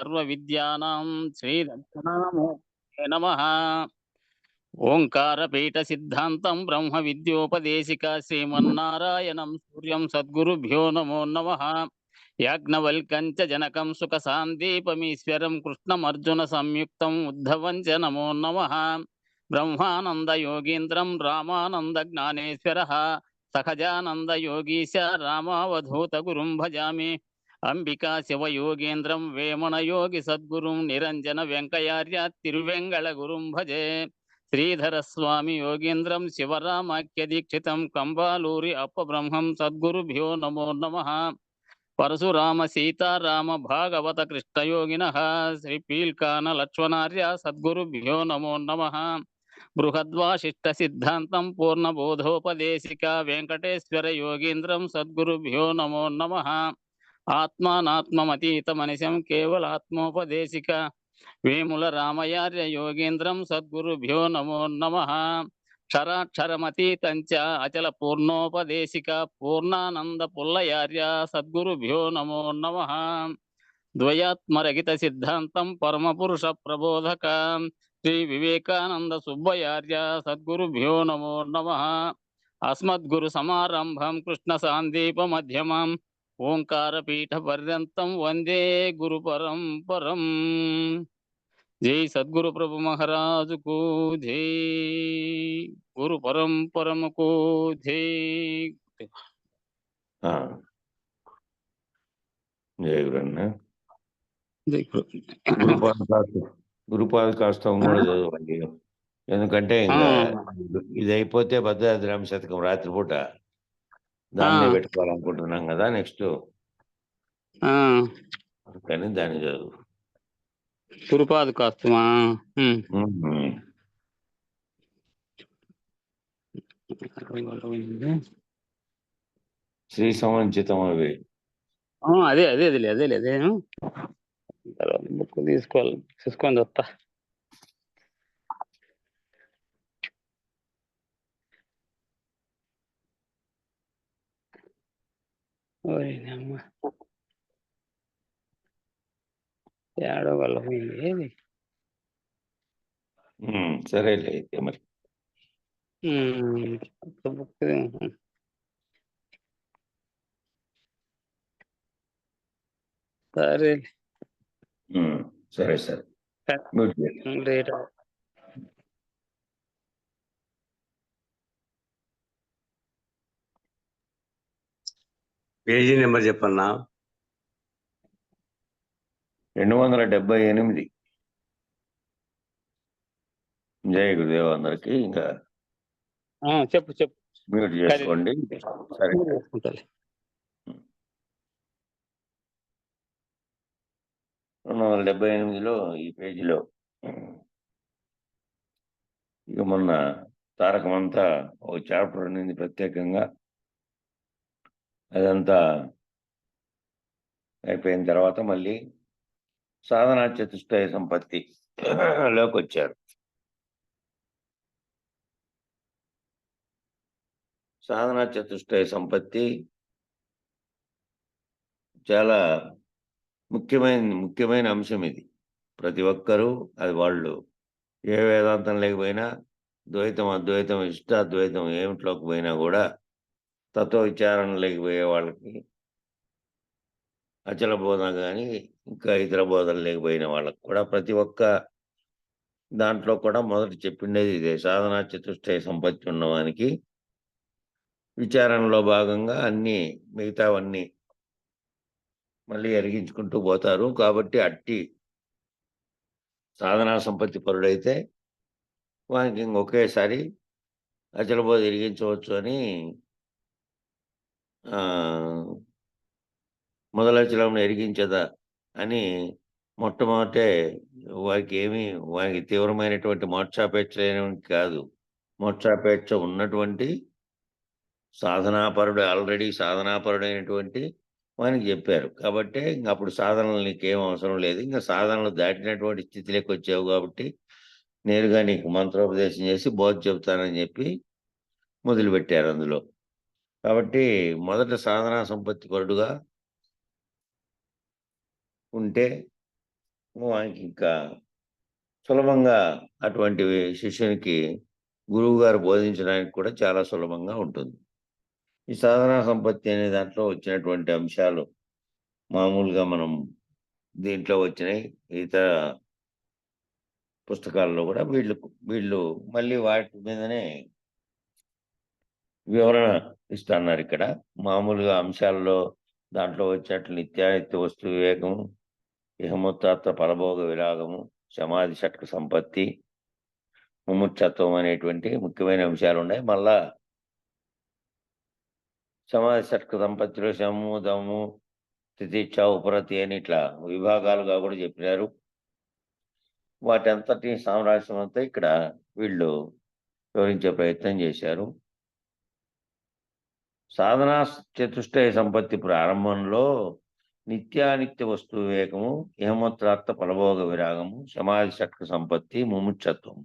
సర్వవిద్యానాం శ్రీదక్షిణామూర్తయే నమః. ఓంకారపీఠ సిద్ధాంతం బ్రహ్మ విద్యోపదేశిక శ్రీమన్నారాయణం సూర్యం సద్గురుభ్యో నమో నమః. యాజ్ఞవల్కం చ జనకం సుఖ సాందీపమీశ్వరం కృష్ణమర్జున సంయుక్తం ఉద్ధవం చ నమో నమః. బ్రహ్మానంద యోగీంద్రం రామానంద జ్ఞానేశ్వరః సహజానంద యోగీశ రామావధూత గురుం భజామి. అంబికా శివయోగేంద్రం వేమన యోగి సద్గురుం నిరంజన వెంకయార్య తిరువెంగళ గురుం భజే. శ్రీధర స్వామి యోగేంద్రం శివరామాఖ్య దీక్షితం కంబాలూరి అప్పబ్రహ్మం సద్గురుభ్యో నమో నమః. పరశురామ సీతారామ భాగవత కృష్ణయోగినః శ్రీ పీల్కాన లక్ష్మణార్య సద్గురుభ్యో నమో నమః. బృహద్వాసిష్ట సిద్ధాంతం పూర్ణబోధోపదేశిక వెంకటేశ్వర యోగీంద్రం సద్గురుభ్యో నమో నమః. ఆత్మానాత్మమతీతమనిశం కేవలాత్మోపదేశిక వేముల రామయార్య యోగేంద్రం సద్గురుభ్యో నమో నమః. క్షరాక్షరమతీతం చ అచల పూర్ణోపదేశిక పూర్ణానంద పుల్లయార్య సద్గురుభ్యో నమో నమః. ద్వయాత్మరహిత సిద్ధాంతం పరమపురుష ప్రబోధక శ్రీ వివేకానంద సుబ్బయార్య సద్గురుభ్యో నమో నమః. అస్మద్గురు సమారంభం కృష్ణ సాందీప మధ్యమం ఓంకారపీఠ పర్యంతం వందే గురు పరంపరం. జై సద్గురు ప్రభు మహారాజుకు జై. గురు పరంపరముకు జై. జయ గురన్న. జై గురు. గురుపాదకాష్టం కూడా చదవండి, ఎందుకంటే ఇంకా ఇది అయిపోతే భద్రాద్రామ శతకం రాత్రిపూట దాన్నే పెట్టుకోవాలనుకుంటున్నాం కదా నెక్స్ట్, కానీ దాన్ని చదువు. గురుపాదకాష్టమా? శ్రీ సమంచితం అవి అదే అదే అదే అదే అదే తర్వాత బుక్ తీసుకొని వస్తా. ఏడో వల్ల పోయింది. సరేలే అయితే మరి. బుక్ సరే సరే సరే. లేట్ పేజీ నెంబర్ చెప్పన్నా. 278. జయ గురుదేవ్ అందరికి. ఇంకా చెప్పు చెప్పు. మ్యూట్ చేసుకోండి. సరే. 278లో ఈ పేజీలో ఇక మొన్న తారకమంతా ఒక చాప్టర్ ఉన్నది ప్రత్యేకంగా. అదంతా అయిపోయిన తర్వాత మళ్ళీ సాధనా చతుష్టయ సంపత్తిలోకి వచ్చారు. సాధనా చతుష్టయ సంపత్తి చాలా ముఖ్యమైన అంశం ఇది. ప్రతి ఒక్కరూ అది వాళ్ళు ఏ వేదాంతం లేకపోయినా, ద్వైతం అద్వైతం ఇష్టాద్వైతం ఏమిట్లోకి పోయినా కూడా, తత్వ విచారణ లేకపోయే వాళ్ళకి, అచల బోధన కానీ ఇంకా ఇతర బోధనలు లేకపోయిన వాళ్ళకి కూడా ప్రతి ఒక్క దాంట్లో కూడా మొదట చెప్పిండేది ఇదే. సాధనా చతుష్టయ సంపత్తి ఉన్నవానికి విచారణలో భాగంగా అన్నీ మిగతావన్నీ మళ్ళీ ఎరిగించుకుంటూ పోతారు. కాబట్టి అట్టి సాధనా సంపత్తి పరుడైతే వానికి ఇంకొకేసారి అచల బోధ ఎరిగించవచ్చు అని మొదలచలం ఎరిగించదా అని మొట్టమొదటే వారికి తీవ్రమైనటువంటి మోక్షాపేక్ష కాదు, మోక్షాపేక్ష ఉన్నటువంటి సాధనాపరుడు, ఆల్రెడీ సాధనాపరుడైనటువంటి వానికి చెప్పారు. కాబట్టి ఇంక అప్పుడు సాధనలు నీకేం అవసరం లేదు, ఇంకా సాధనలు దాటినటువంటి స్థితిలోకి వచ్చావు కాబట్టి నేరుగా నీకు మంత్రోపదేశం చేసి బోధ చెబుతానని చెప్పి మొదలుపెట్టారు అందులో. కాబట్టి మొదట సాధనా సంపత్తి పరుడుగా ఉంటే వానికి ఇంకా సులభంగా అటువంటి శిష్యునికి గురువు గారు బోధించడానికి కూడా చాలా సులభంగా ఉంటుంది. ఈ సాధనా సంపత్తి అనే దాంట్లో వచ్చినటువంటి అంశాలు మామూలుగా మనం దీంట్లో వచ్చినాయి. ఇతర పుస్తకాల్లో కూడా వీళ్ళు మళ్ళీ వాటి మీదనే వివరణ ఇస్తున్నారు. ఇక్కడ మామూలుగా అంశాల్లో దాంట్లో వచ్చినట్లు నిత్యానిత్య వస్తు వివేకము, ఇహముత్తాత్వ ఫలభోగ విరాగము, సమాధి షట్క సంపత్తి, ముముక్షత్వం అనేటువంటి ముఖ్యమైన అంశాలు ఉన్నాయి. మళ్ళా సమాధి షట్క సంపత్తిలో శము, దము, తితిక్ష, ఉపరతి అని ఇట్లా విభాగాలుగా కూడా చెప్పినారు. వాటి అంతటి సామ్రాజ్యం అంతా ఇక్కడ వీళ్ళు వివరించే ప్రయత్నం చేశారు. సాధనా చతుష్టయ సంపత్తి ప్రారంభంలో నిత్యానిత్య వస్తు వివేకము, ఇహమూత్రాత్మ ఫలభోగ విరాగము, సమాధి షట్క సంపత్తి, ముముక్షత్వం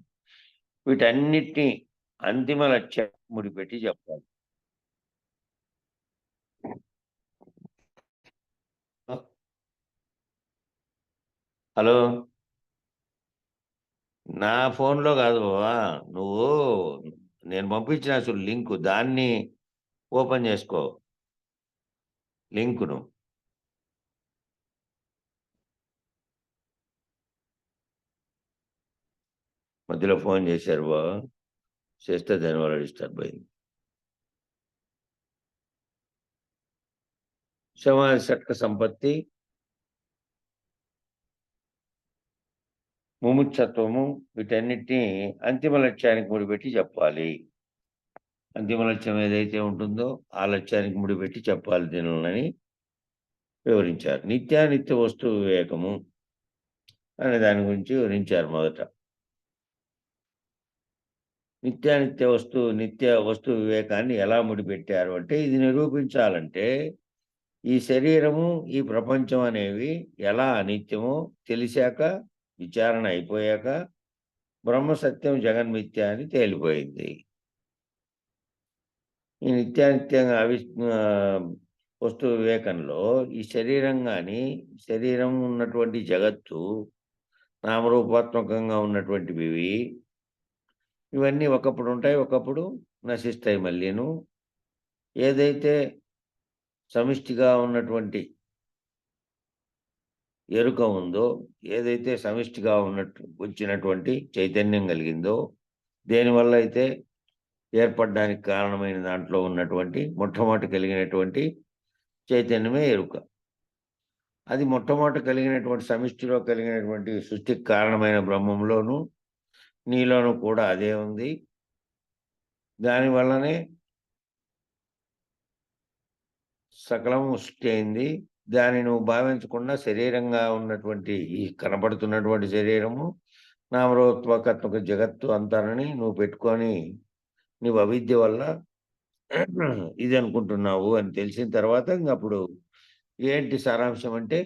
వీటన్నిటినీ అంతిమ లక్ష్యం ముడిపెట్టి చెప్పాలి. హలో, నా ఫోన్లో కాదు బాబా, నువ్వు నేను పంపించిన అసలు లింకు దాన్ని ఓపెన్ చేసుకో, లింకును. మధ్యలో ఫోన్ చేశారు బాబా, చేస్తే దానివల్ల డిస్టర్బ్ అయింది. సమాధి షట్క సంపత్తి, ముముక్షత్వము వీటన్నిటినీ అంతిమ లక్ష్యానికి ముడిపెట్టి చెప్పాలి. అంతిమ లక్ష్యం ఏదైతే ఉంటుందో ఆ లక్ష్యానికి ముడిపెట్టి చెప్పాలి దీనిని వివరించారు. నిత్యానిత్య వస్తు వివేకము అనే దాని గురించి వివరించారు. మొదట నిత్య వస్తు వివేకాన్ని ఎలా ముడిపెట్టారు అంటే, ఇది నిరూపించాలంటే ఈ శరీరము, ఈ ప్రపంచం అనేవి ఎలా అనిత్యమో తెలిసాక, విచారణ అయిపోయాక బ్రహ్మ సత్యం జగన్మిథ్య అని తేలిపోయింది. ఈ నిత్యానిత్యంగా వస్తు వివేకంలో ఈ శరీరం కానీ, శరీరం ఉన్నటువంటి జగత్తు, నామరూపాత్మకంగా ఉన్నటువంటివి ఇవన్నీ ఒకప్పుడు ఉంటాయి, ఒకప్పుడు నశిస్తాయి. మళ్ళీను ఏదైతే సమిష్టిగా ఉన్నటువంటి ఎరుక ఉందో, ఏదైతే సమిష్టిగా వచ్చినటువంటి చైతన్యం కలిగిందో, దేనివల్ల అయితే ఏర్పడడానికి కారణమైన దాంట్లో ఉన్నటువంటి మొట్టమొదటి కలిగినటువంటి చైతన్యమే ఎరుక. అది మొట్టమొదటి కలిగినటువంటి సమిష్టిలో కలిగినటువంటి సృష్టికి కారణమైన బ్రహ్మంలోనూ నీలోనూ కూడా అదే ఉంది. దానివల్లనే సకలము సృష్టి అయింది. దాన్ని నువ్వు భావించకుండా శరీరంగా ఉన్నటువంటి ఈ కనపడుతున్నటువంటి శరీరము, నామరూపాత్మక జగత్తు అంతానని నువ్వు పెట్టుకొని నీవు అవిద్య వల్ల ఇది అనుకుంటున్నావు అని తెలిసిన తర్వాత అప్పుడు ఏంటి సారాంశం అంటే,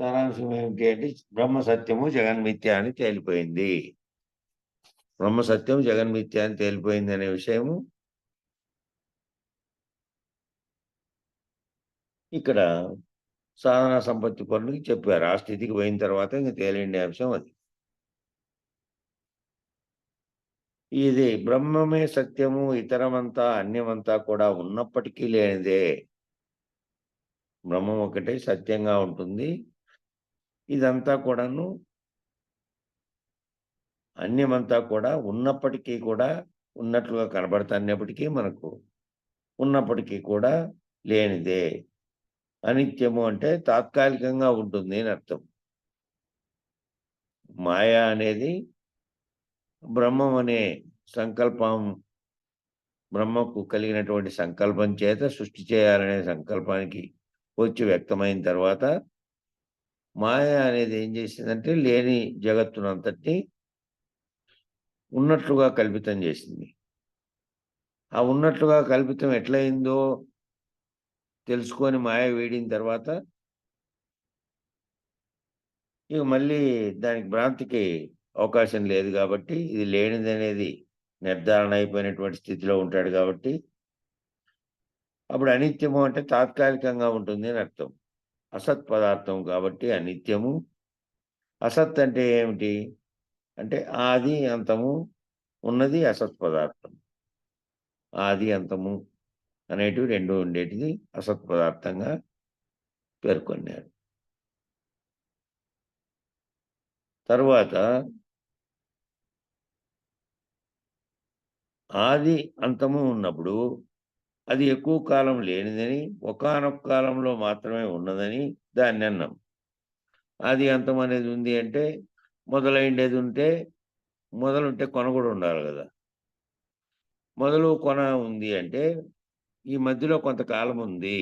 సారాంశం ఏమిటి అంటే బ్రహ్మ సత్యము జగన్మిథ్య అని తేలిపోయింది. బ్రహ్మ సత్యం జగన్మిథ్య అని తేలిపోయింది అనే విషయము ఇక్కడ సాధనా సంపత్తి పనులకి చెప్పారు. ఆ స్థితికి పోయిన తర్వాత ఇంక తేలిండే అంశం అది. ఇది బ్రహ్మమే సత్యము, ఇతరమంతా అన్యమంతా కూడా ఉన్నప్పటికీ లేనిదే. బ్రహ్మం ఒకటే సత్యంగా ఉంటుంది. ఇదంతా కూడాను అన్యమంతా కూడా ఉన్నప్పటికీ కూడా ఉన్నట్లుగా కనబడుతున్నప్పటికీ మనకు ఉన్నప్పటికీ కూడా లేనిదే. అనిత్యము అంటే తాత్కాలికంగా ఉంటుంది అని అర్థం. మాయ అనేది బ్రహ్మం అనే సంకల్పం, బ్రహ్మకు కలిగినటువంటి సంకల్పం చేత సృష్టి చేయాలనే సంకల్పానికి వచ్చి వ్యక్తమైన తర్వాత మాయ అనేది ఏం చేసిందంటే లేని జగత్తునంతటినీ ఉన్నట్లుగా కల్పితం చేసింది. ఆ ఉన్నట్లుగా కల్పితం ఎట్లయిందో తెలుసుకొని మాయ వీడిన తర్వాత ఇక మళ్ళీ దానికి భ్రాంతికి అవకాశం లేదు. కాబట్టి ఇది లేనిది అనేది నిర్ధారణ అయిపోయినటువంటి స్థితిలో ఉంటాడు. కాబట్టి అప్పుడు అనిత్యము అంటే తాత్కాలికంగా ఉంటుంది అని అర్థం. అసత్ పదార్థం కాబట్టి అనిత్యము. అసత్ అంటే ఏమిటి అంటే ఆది అంతము ఉన్నది అసత్ పదార్థం. ఆది అంతము అనేటివి రెండు ఉండేటిది అసత్ పదార్థంగా పేర్కొన్నారు. తరువాత ఆది అంతము ఉన్నప్పుడు అది ఎక్కువ కాలం లేనిదని, ఒకానొక కాలంలో మాత్రమే ఉన్నదని దాన్ని అన్నాం. ఆది అంతం అనేది ఉంది అంటే మొదలైండేది ఉంటే, మొదలుంటే కొన కూడా ఉండాలి కదా! మొదలు కొన ఉంది అంటే ఈ మధ్యలో కొంతకాలం ఉంది.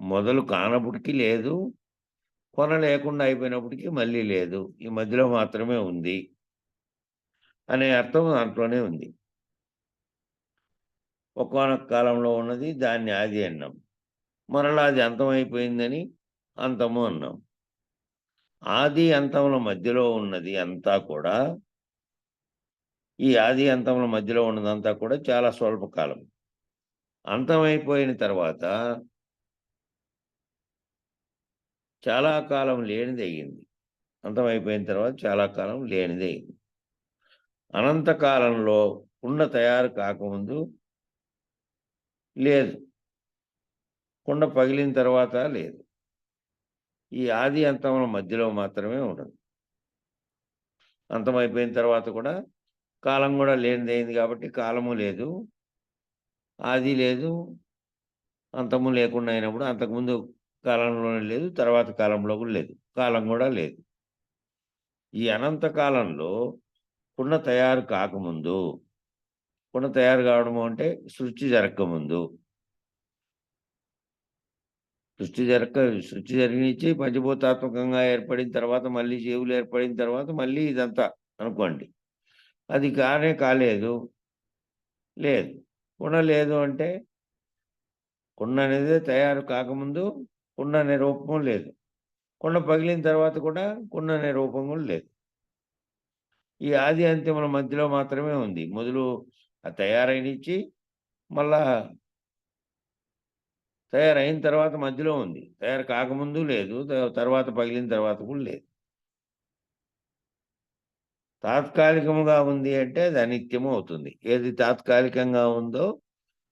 మొదలు కానప్పటికి లేదు, కొన లేకుండా అయిపోయినప్పటికి మళ్ళీ లేదు. ఈ మధ్యలో మాత్రమే ఉంది అనే అర్థం దాంట్లోనే ఉంది. ఒకానొక కాలంలో ఉన్నది దాన్ని ఆది అన్నాం. మరలా అది అంతమైపోయిందని అంతము అన్నాం. ఆది అంతముల మధ్యలో ఉన్నది అంతా కూడా ఈ ఆది అంతముల మధ్యలో ఉన్నదంతా కూడా చాలా స్వల్పకాలం. అంతమైపోయిన తర్వాత చాలా కాలం లేనిదయ్యింది. అంతమైపోయిన తర్వాత చాలా కాలం లేనిదయింది. అనంత కాలంలో కుండ తయారు కాకముందు లేదు. కుండ పగిలిన తర్వాత లేదు. ఈ ఆది అంతముల మధ్యలో మాత్రమే ఉన్నది. అంతమైపోయిన తర్వాత కూడా కాలం కూడా లేనిదయింది కాబట్టి కాలము లేదు. ఆది లేదు. అంతము లేకుండా అయినప్పుడు అంతకుముందు కాలంలోనే లేదు. తర్వాత కాలంలో కూడా లేదు. కాలం కూడా లేదు. ఈ అనంత కాలంలో కుండ తయారు కాకముందు, కుండ తయారు కావడము అంటే సృష్టి జరగకముందు. సృష్టి జరిగినిచ్చి పంచభూతాత్మకంగా ఏర్పడిన తర్వాత మళ్ళీ జీవులు ఏర్పడిన తర్వాత మళ్ళీ ఇదంతా అనుకోండి. అది కానే కాలేదు. లేదు. కుండ లేదు అంటే కుండ అనేది తయారు కాకముందు కుండ అనే రూపము లేదు. కుండ పగిలిన తర్వాత కూడా కుండ అనే రూపం కూడా లేదు. ఈ ఆది అంత్యముల మధ్యలో మాత్రమే ఉంది. మొదలు తయారైనిచ్చి మళ్ళా తయారైన తర్వాత మధ్యలో ఉంది. తయారు కాకముందు లేదు. తర్వాత పగిలిన తర్వాత కూడా లేదు. తాత్కాలికముగా ఉంది అంటే అది అనిత్యము అవుతుంది. ఏది తాత్కాలికంగా ఉందో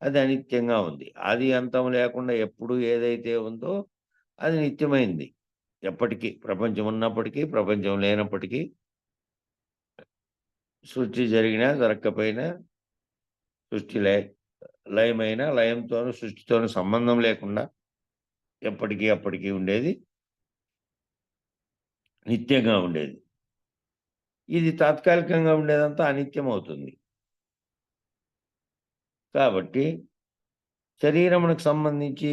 అది అనిత్యంగా ఉంది. ఆది అంతం లేకుండా ఎప్పుడు ఏదైతే ఉందో అది నిత్యమైంది. ఎప్పటికీ ప్రపంచం ఉన్నప్పటికీ, ప్రపంచం లేనప్పటికీ, సృష్టి జరిగినా జరగకపోయినా, సృష్టి లయమైనా లయంతోనూ సృష్టితోనూ సంబంధం లేకుండా ఎప్పటికీ అప్పటికీ ఉండేది నిత్యంగా ఉండేది. ఇది తాత్కాలికంగా ఉండేదంతా అనిత్యం అవుతుంది. కాబట్టి శరీరమునకు సంబంధించి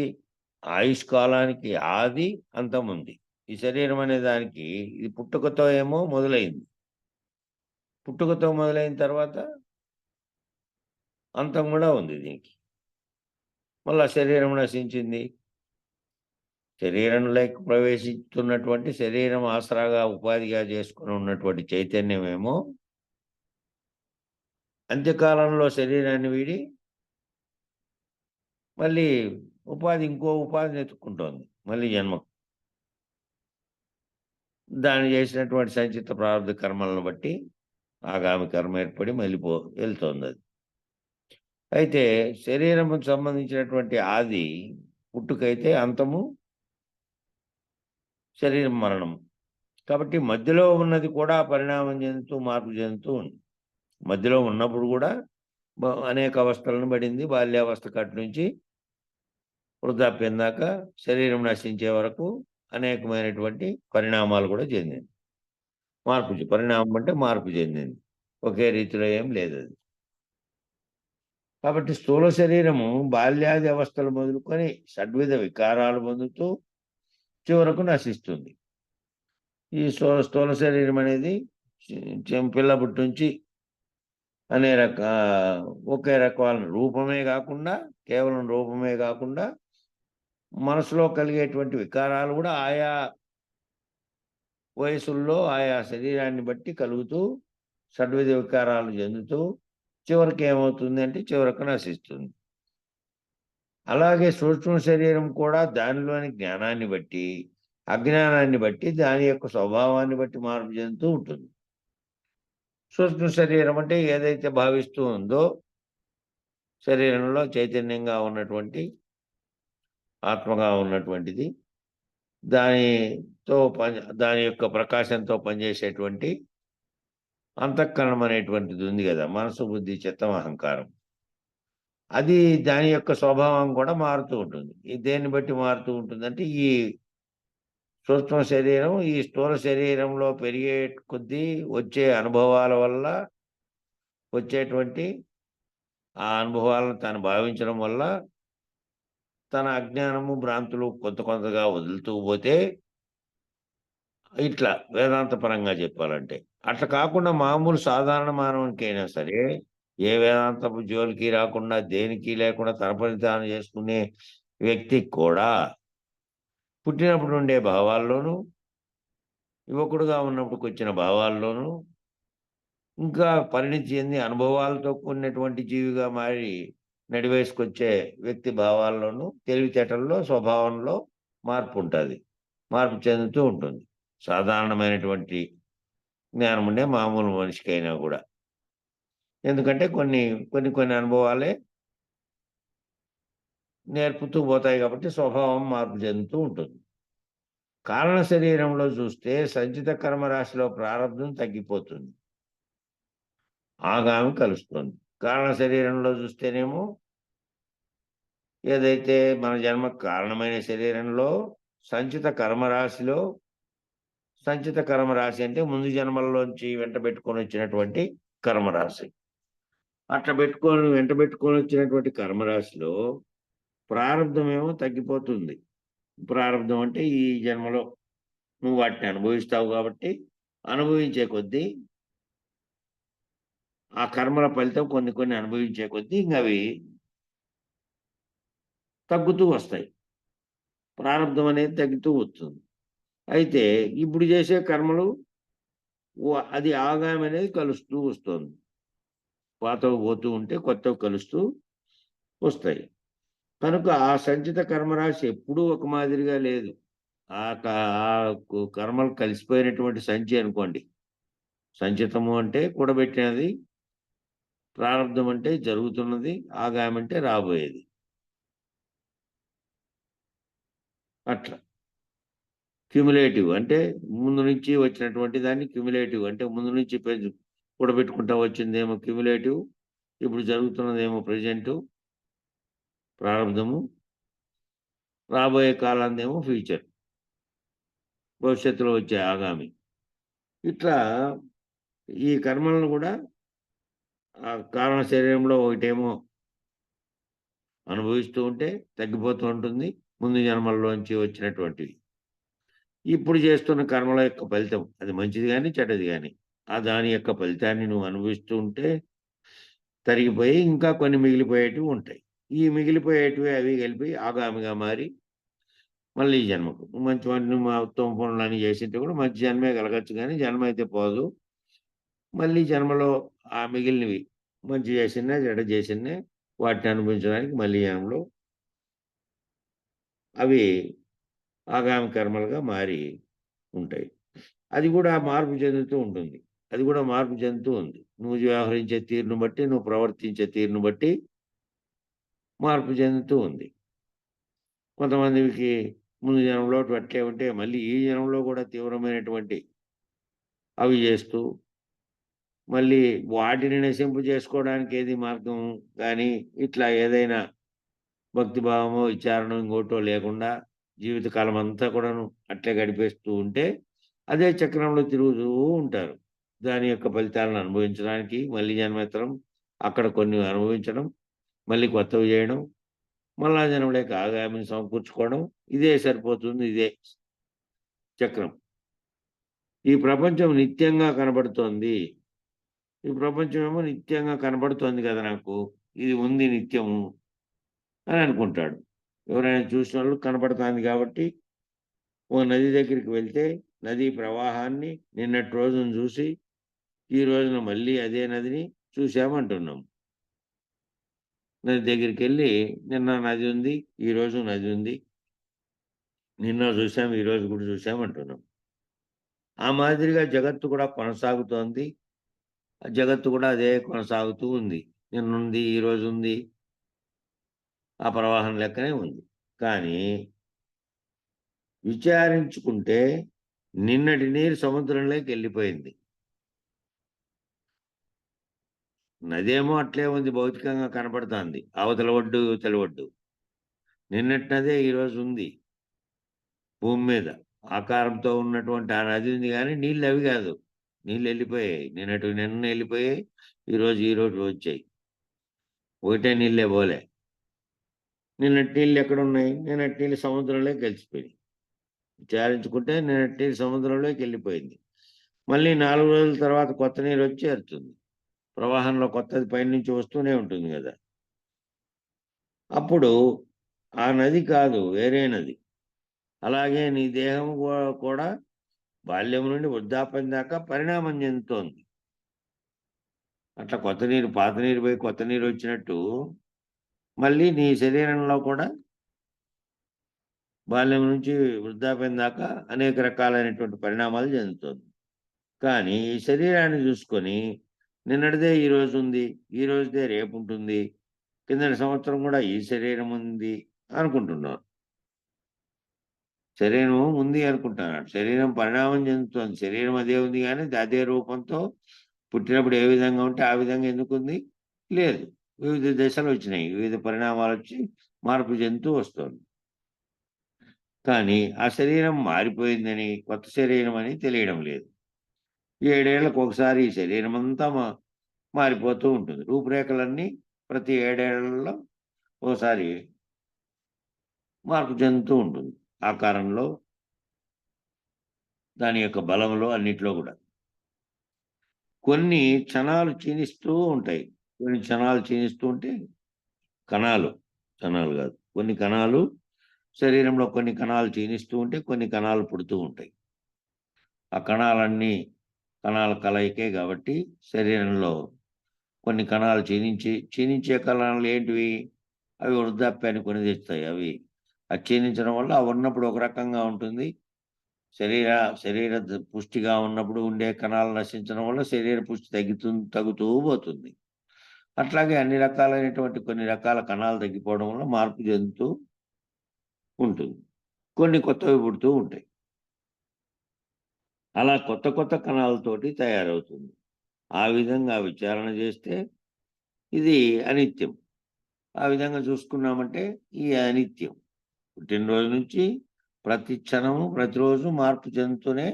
ఆయుష్కాలానికి ఆది అంతం ఉంది. ఈ శరీరం అనే దానికి ఇది పుట్టుకతో ఏమో మొదలైంది. పుట్టుకతో మొదలైన తర్వాత అంతం కూడా ఉంది దీనికి. మళ్ళా శరీరం నశించింది. శరీరంలోకి ప్రవేశిస్తున్నటువంటి శరీరం ఆసరాగా ఉపాధిగా చేసుకొని ఉన్నటువంటి చైతన్యమేమో అంత్యకాలంలో శరీరాన్ని వీడి మళ్ళీ ఇంకో ఉపాధిని ఎత్తుక్కుంటోంది. మళ్ళీ జన్మకు. దాన్ని చేసినటువంటి సంచిత ప్రారంభ కర్మలను బట్టి ఆగామి కర్మ ఏర్పడి మళ్ళీ వెళ్తోందది. అయితే శరీరముకు సంబంధించినటువంటి ఆది పుట్టుకైతే అంతము శరీరం మరణం. కాబట్టి మధ్యలో ఉన్నది కూడా పరిణామం చెందుతూ, మార్పు చెందుతూ ఉంది. మధ్యలో ఉన్నప్పుడు కూడా అనేక అవస్థలను పడింది. బాల్యావస్థ కట్టు నుంచి వృద్ధాప్యం దాకా శరీరం నశించే వరకు అనేకమైనటువంటి పరిణామాలు కూడా చెందింది. పరిణామం అంటే మార్పు చెందింది. ఒకే రీతిలో ఏం లేదది. కాబట్టి స్థూల శరీరము బాల్యాది అవస్థలు మొదలుకొని షడ్విధ వికారాలు పొందుతూ చివరకు నశిస్తుంది. ఈ స్థూల శరీరం అనేది పిల్లపుట్టి నుంచి ఒకే రకాల రూపమే కాకుండా, కేవలం రూపమే కాకుండా మనసులో కలిగేటువంటి వికారాలు కూడా ఆయా వయసుల్లో ఆయా శరీరాన్ని బట్టి కలుగుతూ షడ్విధ వికారాలు చెందుతూ చివరికి ఏమవుతుంది అంటే చివరకు నశిస్తుంది. అలాగే సూక్ష్మ శరీరం కూడా దానిలోని జ్ఞానాన్ని బట్టి, అజ్ఞానాన్ని బట్టి, దాని యొక్క స్వభావాన్ని బట్టి మార్పు చెందుతూ ఉంటుంది. సూక్ష్మ శరీరం అంటే ఏదైతే భావిస్తూ ఉందో శరీరంలో చైతన్యంగా ఉన్నటువంటి ఆత్మగా ఉన్నటువంటిది, దాని యొక్క ప్రకాశంతో పనిచేసేటువంటి అంతఃకరణం అనేటువంటిది ఉంది కదా, మనసు, బుద్ధి, చిత్తం, అహంకారం. అది దాని యొక్క స్వభావం కూడా మారుతూ ఉంటుంది. దేన్ని బట్టి మారుతూ ఉంటుందంటే ఈ సూక్ష్మ శరీరం ఈ స్థూల శరీరంలో పెరిగే కొద్దీ వచ్చే అనుభవాల వల్ల వచ్చేటువంటి ఆ అనుభవాలను తాను భావించడం వల్ల తన అజ్ఞానము, భ్రాంతులు కొంత కొంతగా వదులుతూ పోతే, ఇట్లా వేదాంత పరంగా చెప్పాలంటే. అట్లా కాకుండా మామూలు సాధారణ మానవునికైనా సరే, ఏ వేదాంతపు జోలికి రాకుండా, దేనికి లేకుండా తన పని తాను చేసుకునే వ్యక్తికి కూడా పుట్టినప్పుడు ఉండే భావాల్లోనూ, యువకుడుగా ఉన్నప్పుడు వచ్చిన భావాల్లోనూ, ఇంకా పరిణితి చెంది అనుభవాలతో కూడినటువంటి జీవిగా మారి నడివేసుకొచ్చే వ్యక్తి భావాల్లోనూ, తెలివితేటల్లో, స్వభావంలో మార్పు ఉంటుంది. మార్పు చెందుతూ ఉంటుంది. సాధారణమైనటువంటి జ్ఞానం ఉండే మామూలు మనిషికైనా కూడా. ఎందుకంటే కొన్ని అనుభవాలే నేర్పుతూ పోతాయి కాబట్టి స్వభావం మార్పు చెందుతూ ఉంటుంది. కారణ శరీరంలో చూస్తే సంచిత కర్మరాశిలో ప్రారంధం తగ్గిపోతుంది, ఆగామి కలుస్తుంది. కారణ శరీరంలో చూస్తేనేమో ఏదైతే మన జన్మకు కారణమైన శరీరంలో సంచిత కర్మరాశి అంటే ముందు జన్మల్లోంచి వెంట పెట్టుకొని వచ్చినటువంటి కర్మరాశి. అట్లా వెంట పెట్టుకొని వచ్చినటువంటి కర్మరాశిలో ప్రారంధమేమో తగ్గిపోతుంది. ప్రారంధం అంటే ఈ జన్మలో నువ్వు వాటిని అనుభవిస్తావు కాబట్టి అనుభవించే కొద్దీ ఆ కర్మల ఫలితం కొన్ని అనుభవించే కొద్దీ ఇంక అవి తగ్గుతూ వస్తాయి. ప్రారంధం అనేది తగ్గుతూ వస్తుంది. అయితే ఇప్పుడు చేసే కర్మలు అది ఆగామి అనేది కలుస్తూ వస్తుంది. పాతవి పోతూ ఉంటే కొత్తవి కలుస్తూ వస్తాయి. కనుక ఆ సంచిత కర్మరాశి ఎప్పుడూ ఒక మాదిరిగా లేదు. ఆ కర్మలు కలిసిపోయినటువంటి సంచి అనుకోండి. సంచితము అంటే కూడబెట్టినది, ప్రారంధం అంటే జరుగుతున్నది, ఆగామి అంటే రాబోయేది. అట్లా క్యుములేటివ్ అంటే ముందు నుంచి వచ్చినటువంటి దాన్ని క్యుములేటివ్ అంటే ముందు నుంచి కూడబెట్టుకుంటా వచ్చిందేమో క్యుములేటివ్, ఇప్పుడు జరుగుతున్నదేమో ప్రెజెంటు ప్రారంధము, రాబోయే కాలాందేమో ఫ్యూచర్, భవిష్యత్తులో వచ్చే ఆగామి. ఇట్లా ఈ కర్మలను కూడా ఆ కారణ శరీరంలో ఒకటేమో అనుభవిస్తూ ఉంటే తగ్గిపోతూ ఉంటుంది, ముందు జన్మల్లోంచి వచ్చినటువంటివి. ఇప్పుడు చేస్తున్న కర్మల యొక్క ఫలితం అది మంచిది కానీ చెడ్డది కానీ దాని యొక్క ఫలితాన్ని నువ్వు అనుభవిస్తూ ఉంటే తరిగిపోయి ఇంకా కొన్ని మిగిలిపోయేటివి ఉంటాయి. ఈ మిగిలిపోయేటివి అవి కలిపి ఆగామిగా మారి మళ్ళీ ఈ జన్మకు మంచి వాటిని ఉత్తమ పనులని చేసింటే కూడా మంచి జన్మే కలగచ్చు, కానీ జన్మ అయితే పోదు. మళ్ళీ జన్మలో ఆ మిగిలినవి మంచి చేసినా చెడ్డ చేసినా వాటిని అనుభవించడానికి మళ్ళీ జన్మలో అవి ఆగామి కర్మలుగా మారి ఉంటాయి. అది కూడా మార్పు చెందుతూ ఉంటుంది. అది కూడా మార్పు చెందుతూ ఉంది. నువ్వు వ్యవహరించే తీరును బట్టి, నువ్వు ప్రవర్తించే తీరును బట్టి మార్పు చెందుతూ ఉంది. కొంతమందికి ముందు జన్మలో అట్లే ఉంటే మళ్ళీ ఈ జన్మలో కూడా తీవ్రమైనటువంటి అవి చేస్తూ మళ్ళీ వాటిని నశింపు చేసుకోవడానికి ఏది మార్గం కానీ ఇట్లా ఏదైనా భక్తిభావమో, విచారణో, ఇంకోటో లేకుండా జీవితకాలం అంతా కూడాను అట్లే గడిపేస్తూ ఉంటే అదే చక్రంలో తిరుగుతూ ఉంటారు. దాని యొక్క ఫలితాలను అనుభవించడానికి మళ్ళీ జన్మెత్తడం, అక్కడ కొన్ని అనుభవించడం, మళ్ళీ కొత్తవి చేయడం, మళ్ళా జన్మలేక ఆగామిని సమకూర్చుకోవడం, ఇదే సరిపోతుంది. ఇదే చక్రం. ఈ ప్రపంచం నిత్యంగా కనబడుతోంది. ఈ ప్రపంచం ఏమో నిత్యంగా కనబడుతోంది కదా నాకు, ఇది ఉంది నిత్యము అని అనుకుంటాడు. ఎవరైనా చూసిన వాళ్ళు కనపడుతుంది కాబట్టి ఓ నది దగ్గరికి వెళ్తే నదీ ప్రవాహాన్ని నిన్నటి రోజును చూసి ఈ రోజున మళ్ళీ అదే నదిని చూసామంటున్నాం. నది దగ్గరికి వెళ్ళి నిన్న నది ఉంది, ఈరోజు నది ఉంది, నిన్న చూసాం, ఈరోజు కూడా చూసాం అంటున్నాం. ఆ మాదిరిగా జగత్తు కూడా కొనసాగుతోంది. ఆ జగత్తు కూడా అదే కొనసాగుతూ ఉంది. నిన్నుంది, ఈరోజు ఉంది, ఆ ప్రవాహం లెక్కనే ఉంది. కానీ విచారించుకుంటే నిన్నటి నీరు సముద్రంలోకి వెళ్ళిపోయింది. నదేమో అట్లే ఉంది, భౌతికంగా కనపడుతోంది, అవతల ఒడ్డు ఇవతల ఒడ్డు. నిన్నటి నదే ఈరోజు ఉంది భూమి మీద. ఆకారంతో ఉన్నటువంటి ఆ నది ఉంది, కానీ నీళ్ళు అవి కాదు. నీళ్ళు వెళ్ళిపోయాయి, నిన్న వెళ్ళిపోయాయి, ఈరోజు వచ్చాయి. ఒకటే నీళ్ళే పోలే. నిన్నటి నీళ్ళు ఎక్కడున్నాయి? నిన్నటి నీళ్ళు సముద్రంలోకి కలిసిపోయినాయి. విచారించుకుంటే నిన్నటి నీళ్ళు సముద్రంలోకి వెళ్ళిపోయింది. మళ్ళీ 4 రోజుల తర్వాత కొత్త నీరు వచ్చి చేరుతుంది. ప్రవాహంలో కొత్తది పైనుంచి వస్తూనే ఉంటుంది కదా. అప్పుడు ఆ నది కాదు, వేరే నది. అలాగే నీ దేహం కూడా బాల్యం నుండి వృద్ధాప్యం దాకా పరిణామం చెందుతోంది. అట్లా కొత్త నీరు, పాత నీరు పోయి కొత్త నీరు వచ్చినట్టు మళ్ళీ నీ శరీరంలో కూడా బాల్యం నుంచి వృద్ధాప్యం దాకా అనేక రకాలైనటువంటి పరిణామాలు చెందుతుంది. కానీ ఈ శరీరాన్ని చూసుకొని నిన్నటిదే ఈరోజు ఉంది, ఈ రోజుదే రేపు ఉంటుంది, కిందటి సంవత్సరం కూడా ఈ శరీరం ఉంది అనుకుంటున్నాను. శరీరం ఉంది అనుకుంటున్నాడు. శరీరం పరిణామం చెందుతోంది. శరీరం అదే ఉంది, కానీ అదే రూపంతో పుట్టినప్పుడు ఏ విధంగా ఉంటే ఆ విధంగా ఎందుకుంది? లేదు. వివిధ దశలు వచ్చినాయి, వివిధ పరిణామాలు వచ్చి మార్పు చెందుతూ వస్తుంది. కానీ ఆ శరీరం మారిపోయిందని, కొత్త శరీరం అని తెలియడం లేదు. 7 ఏళ్లకు ఒకసారి ఈ శరీరం అంతా మారిపోతూ ఉంటుంది. రూపురేఖలన్నీ ప్రతి 7 ఏళ్లలో ఓసారి మార్పు చెందుతూ ఉంటుంది. ఆకారంలో, దాని యొక్క బలంలో, అన్నిట్లో కూడా. కొన్ని క్షణాలు క్షీణిస్తూ ఉంటాయి. కొన్ని క్షణాలు క్షీణిస్తూ ఉంటే కణాలు కాదు. కొన్ని కణాలు శరీరంలో, కొన్ని కణాలు క్షీణిస్తూ ఉంటే కొన్ని కణాలు పుడుతూ ఉంటాయి. ఆ కణాల కలయికే కాబట్టి శరీరంలో కొన్ని కణాలు క్షీణించే కణాలు ఏంటివి? అవి వృద్ధాప్యాన్ని కొని తెస్తాయి. అవి క్షీణించడం వల్ల అవి ఉన్నప్పుడు ఒక రకంగా ఉంటుంది. శరీర పుష్టిగా ఉన్నప్పుడు ఉండే కణాలు నశించడం వల్ల శరీర పుష్టి తగ్గుతూ పోతుంది. అట్లాగే అన్ని రకాలైనటువంటి కొన్ని రకాల కణాలు తగ్గిపోవడం వల్ల మార్పు చెందుతూ ఉంటుంది. కొన్ని కొత్తవి పుడుతూ ఉంటాయి. అలా కొత్త కణాలతోటి తయారవుతుంది. ఆ విధంగా విచారణ చేస్తే ఇది అనిత్యం. ఆ విధంగా చూసుకున్నామంటే ఈ అనిత్యం పుట్టినరోజు నుంచి ప్రతి క్షణము, ప్రతిరోజు మార్పు చెందుతూనే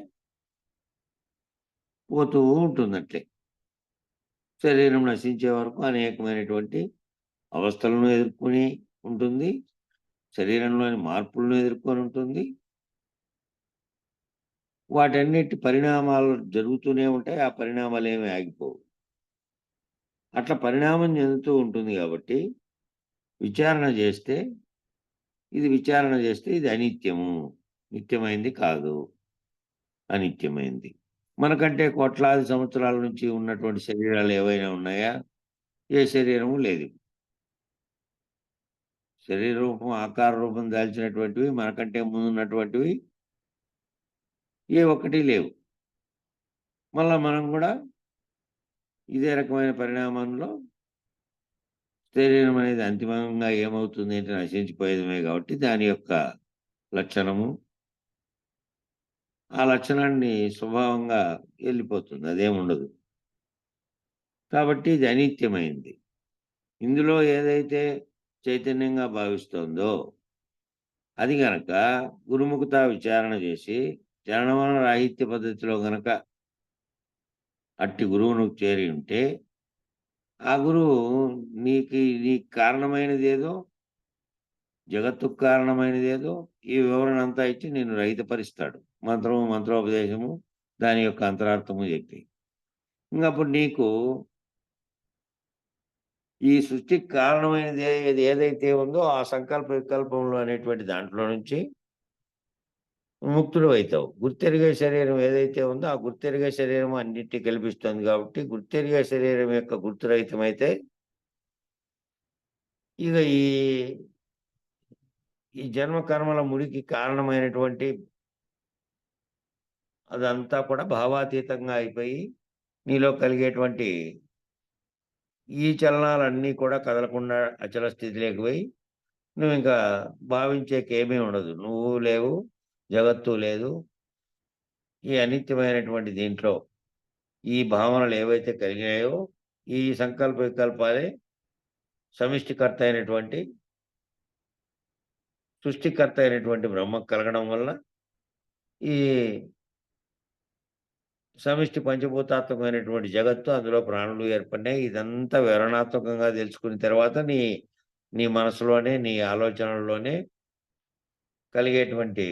పోతూ ఉంటుందట్లే. శరీరం నశించే వరకు అనేకమైనటువంటి అవస్థలను ఎదుర్కొని ఉంటుంది. శరీరంలోని మార్పులను ఎదుర్కొని ఉంటుంది. వాటన్నిటి పరిణామాలు జరుగుతూనే ఉంటాయి. ఆ పరిణామాలు ఏమీ ఆగిపోవు. అట్లా పరిణామం చెందుతూ ఉంటుంది కాబట్టి విచారణ చేస్తే ఇది అనిత్యము, నిత్యమైంది కాదు, అనిత్యమైంది. మనకంటే కోట్లాది సంవత్సరాల నుంచి ఉన్నటువంటి శరీరాలు ఏవైనా ఉన్నాయా? ఏ శరీరము లేదు. శరీర రూపం, ఆకార రూపం దాల్చినటువంటివి మనకంటే ముందున్నటువంటివి ఏ ఒక్కటి లేవు. మళ్ళా మనం కూడా ఇదే రకమైన పరిణామంలో శరీరం అనేది అంతిమంగా ఏమవుతుంది అంటే నశించిపోయేదమే కాబట్టి దాని యొక్క లక్షణము, ఆ లక్షణాన్ని స్వభావంగా వెళ్ళిపోతుంది, అదేముండదు. కాబట్టి ఇది అనిత్యమైంది. ఇందులో ఏదైతే చైతన్యంగా భావిస్తోందో అది గనక గురుముఖత విచారణ చేసి చరణమరణ రాహిత్య పద్ధతిలో గనక అట్టి గురువును చేరి ఉంటే ఆ గురువు నీకు కారణమైనదేదో, జగత్తుకు కారణమైనదేదో ఈ వివరణ అంతా ఇచ్చి నిన్ను రహితపరుస్తాడు. మంత్రోపదేశము, దాని యొక్క అంతరార్థము చెప్పి ఇంకప్పుడు నీకు ఈ సృష్టికి కారణమైనది ఏదైతే ఉందో ఆ సంకల్ప వికల్పంలో అనేటువంటి దాంట్లో నుంచి ముక్తుడు అవుతావు. గుర్తెరిగే శరీరం ఏదైతే ఉందో ఆ గుర్తెరిగే శరీరం అన్నిటినీ కల్పిస్తుంది కాబట్టి గుర్తెరిగే శరీరం యొక్క గుర్తురహితమైతే ఇక ఈ జన్మ కర్మల ముడికి కారణమైనటువంటి అదంతా కూడా భావాతీతంగా అయిపోయి నీలో కలిగేటువంటి ఈ చలనాలన్నీ కూడా కదలకుండా అచల స్థితిలోకి పోయి నువ్వు ఇంకా భావించేకేమీ ఉండదు. నువ్వు లేవు, జగత్తు లేదు. ఈ అనిత్యమైనటువంటి దీంట్లో ఈ భావనలు ఏవైతే కలిగాయో ఈ సంకల్ప వికల్పాలే సమిష్టికర్త అయినటువంటి సృష్టికర్త అయినటువంటి బ్రహ్మ కలగడం వల్ల ఈ సమిష్టి పంచభూతాత్మకమైనటువంటి జగత్తు, అందులో ప్రాణులు ఏర్పడినాయి. ఇదంతా వివరణాత్మకంగా తెలుసుకున్న తర్వాత నీ మనసులోనే, నీ ఆలోచనల్లోనే కలిగేటువంటి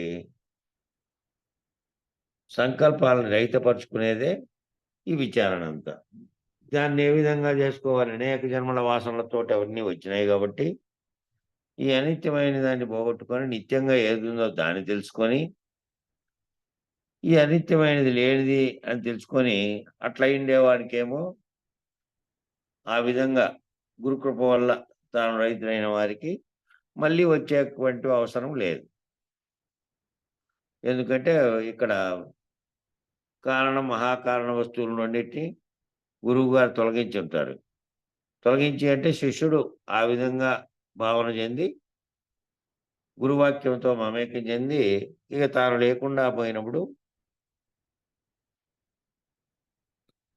సంకల్పాలను రహితపరుచుకునేదే ఈ విచారణ అంతా. దాన్ని ఏ విధంగా చేసుకోవాలి? అనేక జన్మల వాసనలతోటి అవన్నీ వచ్చినాయి కాబట్టి ఈ అనిత్యమైన దాన్ని పోగొట్టుకొని నిత్యంగా ఏది ఉందో దాన్ని తెలుసుకొని ఈ అనిత్యమైనది లేనిది అని తెలుసుకొని అట్లా ఉండేవాడికేమో ఆ విధంగా గురుకృప వల్ల తాను రైతులైన వారికి మళ్ళీ వచ్చేటువంటి అవసరం లేదు. ఎందుకంటే ఇక్కడ కారణం మహాకారణ వస్తువుల రెండింటిని గురువు గారు తొలగించి ఉంటారు. తొలగించి అంటే శిష్యుడు ఆ విధంగా భావన చెంది గురువాక్యంతో మమేకం చెంది ఇక తాను లేకుండా పోయినప్పుడు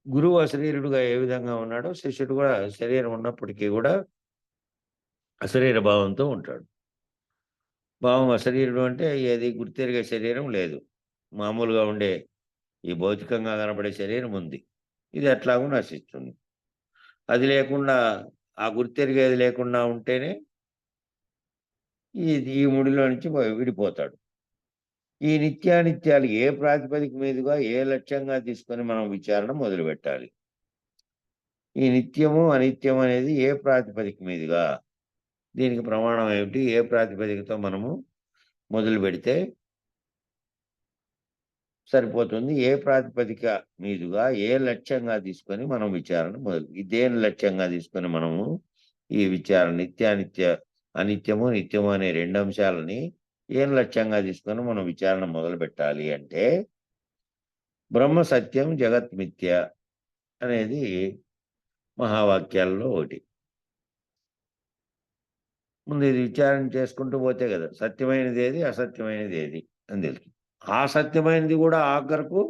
గురువు అశరీరుడుగా ఏ విధంగా ఉన్నాడో శిష్యుడు కూడా శరీరం ఉన్నప్పటికీ కూడా అశరీర భావంతో ఉంటాడు. భావం అశరీరుడు అంటే ఏది గుర్తెరిగే శరీరం లేదు. మామూలుగా ఉండే ఈ భౌతికంగా కనపడే శరీరం ఉంది. ఇది ఎట్లాగూ నశిస్తుంది. అది లేకుండా ఆ గుర్తెరిగేది లేకుండా ఉంటేనే ఈ ముడిలో నుంచి విడిపోతాడు. ఈ నిత్యానిత్యాలు ఏ ప్రాతిపదిక మీదుగా ఏ లక్ష్యంగా తీసుకొని మనం విచారణ మొదలుపెట్టాలి? ఈ నిత్యము అనిత్యం అనేది ఏ ప్రాతిపదిక మీదుగా, దీనికి ప్రమాణం ఏమిటి? ఏ ప్రాతిపదికతో మనము మొదలు పెడితే సరిపోతుంది? ఏ ప్రాతిపదిక మీదుగా ఏ లక్ష్యంగా తీసుకొని మనం విచారణ దేని లక్ష్యంగా తీసుకొని మనము ఈ విచారణ అనిత్యము నిత్యము అనే రెండు అంశాలని ఏం లక్ష్యంగా తీసుకొని మనం విచారణ మొదలు పెట్టాలి అంటే బ్రహ్మ సత్యం జగత్ మిథ్య అనేది మహావాక్యాల్లో ఒకటి. ముందు ఇది విచారణ చేసుకుంటూ పోతే కదా సత్యమైనది ఏది, అసత్యమైనది ఏది అని తెలుసు. ఆ సత్యమైనది కూడా ఆఖరకు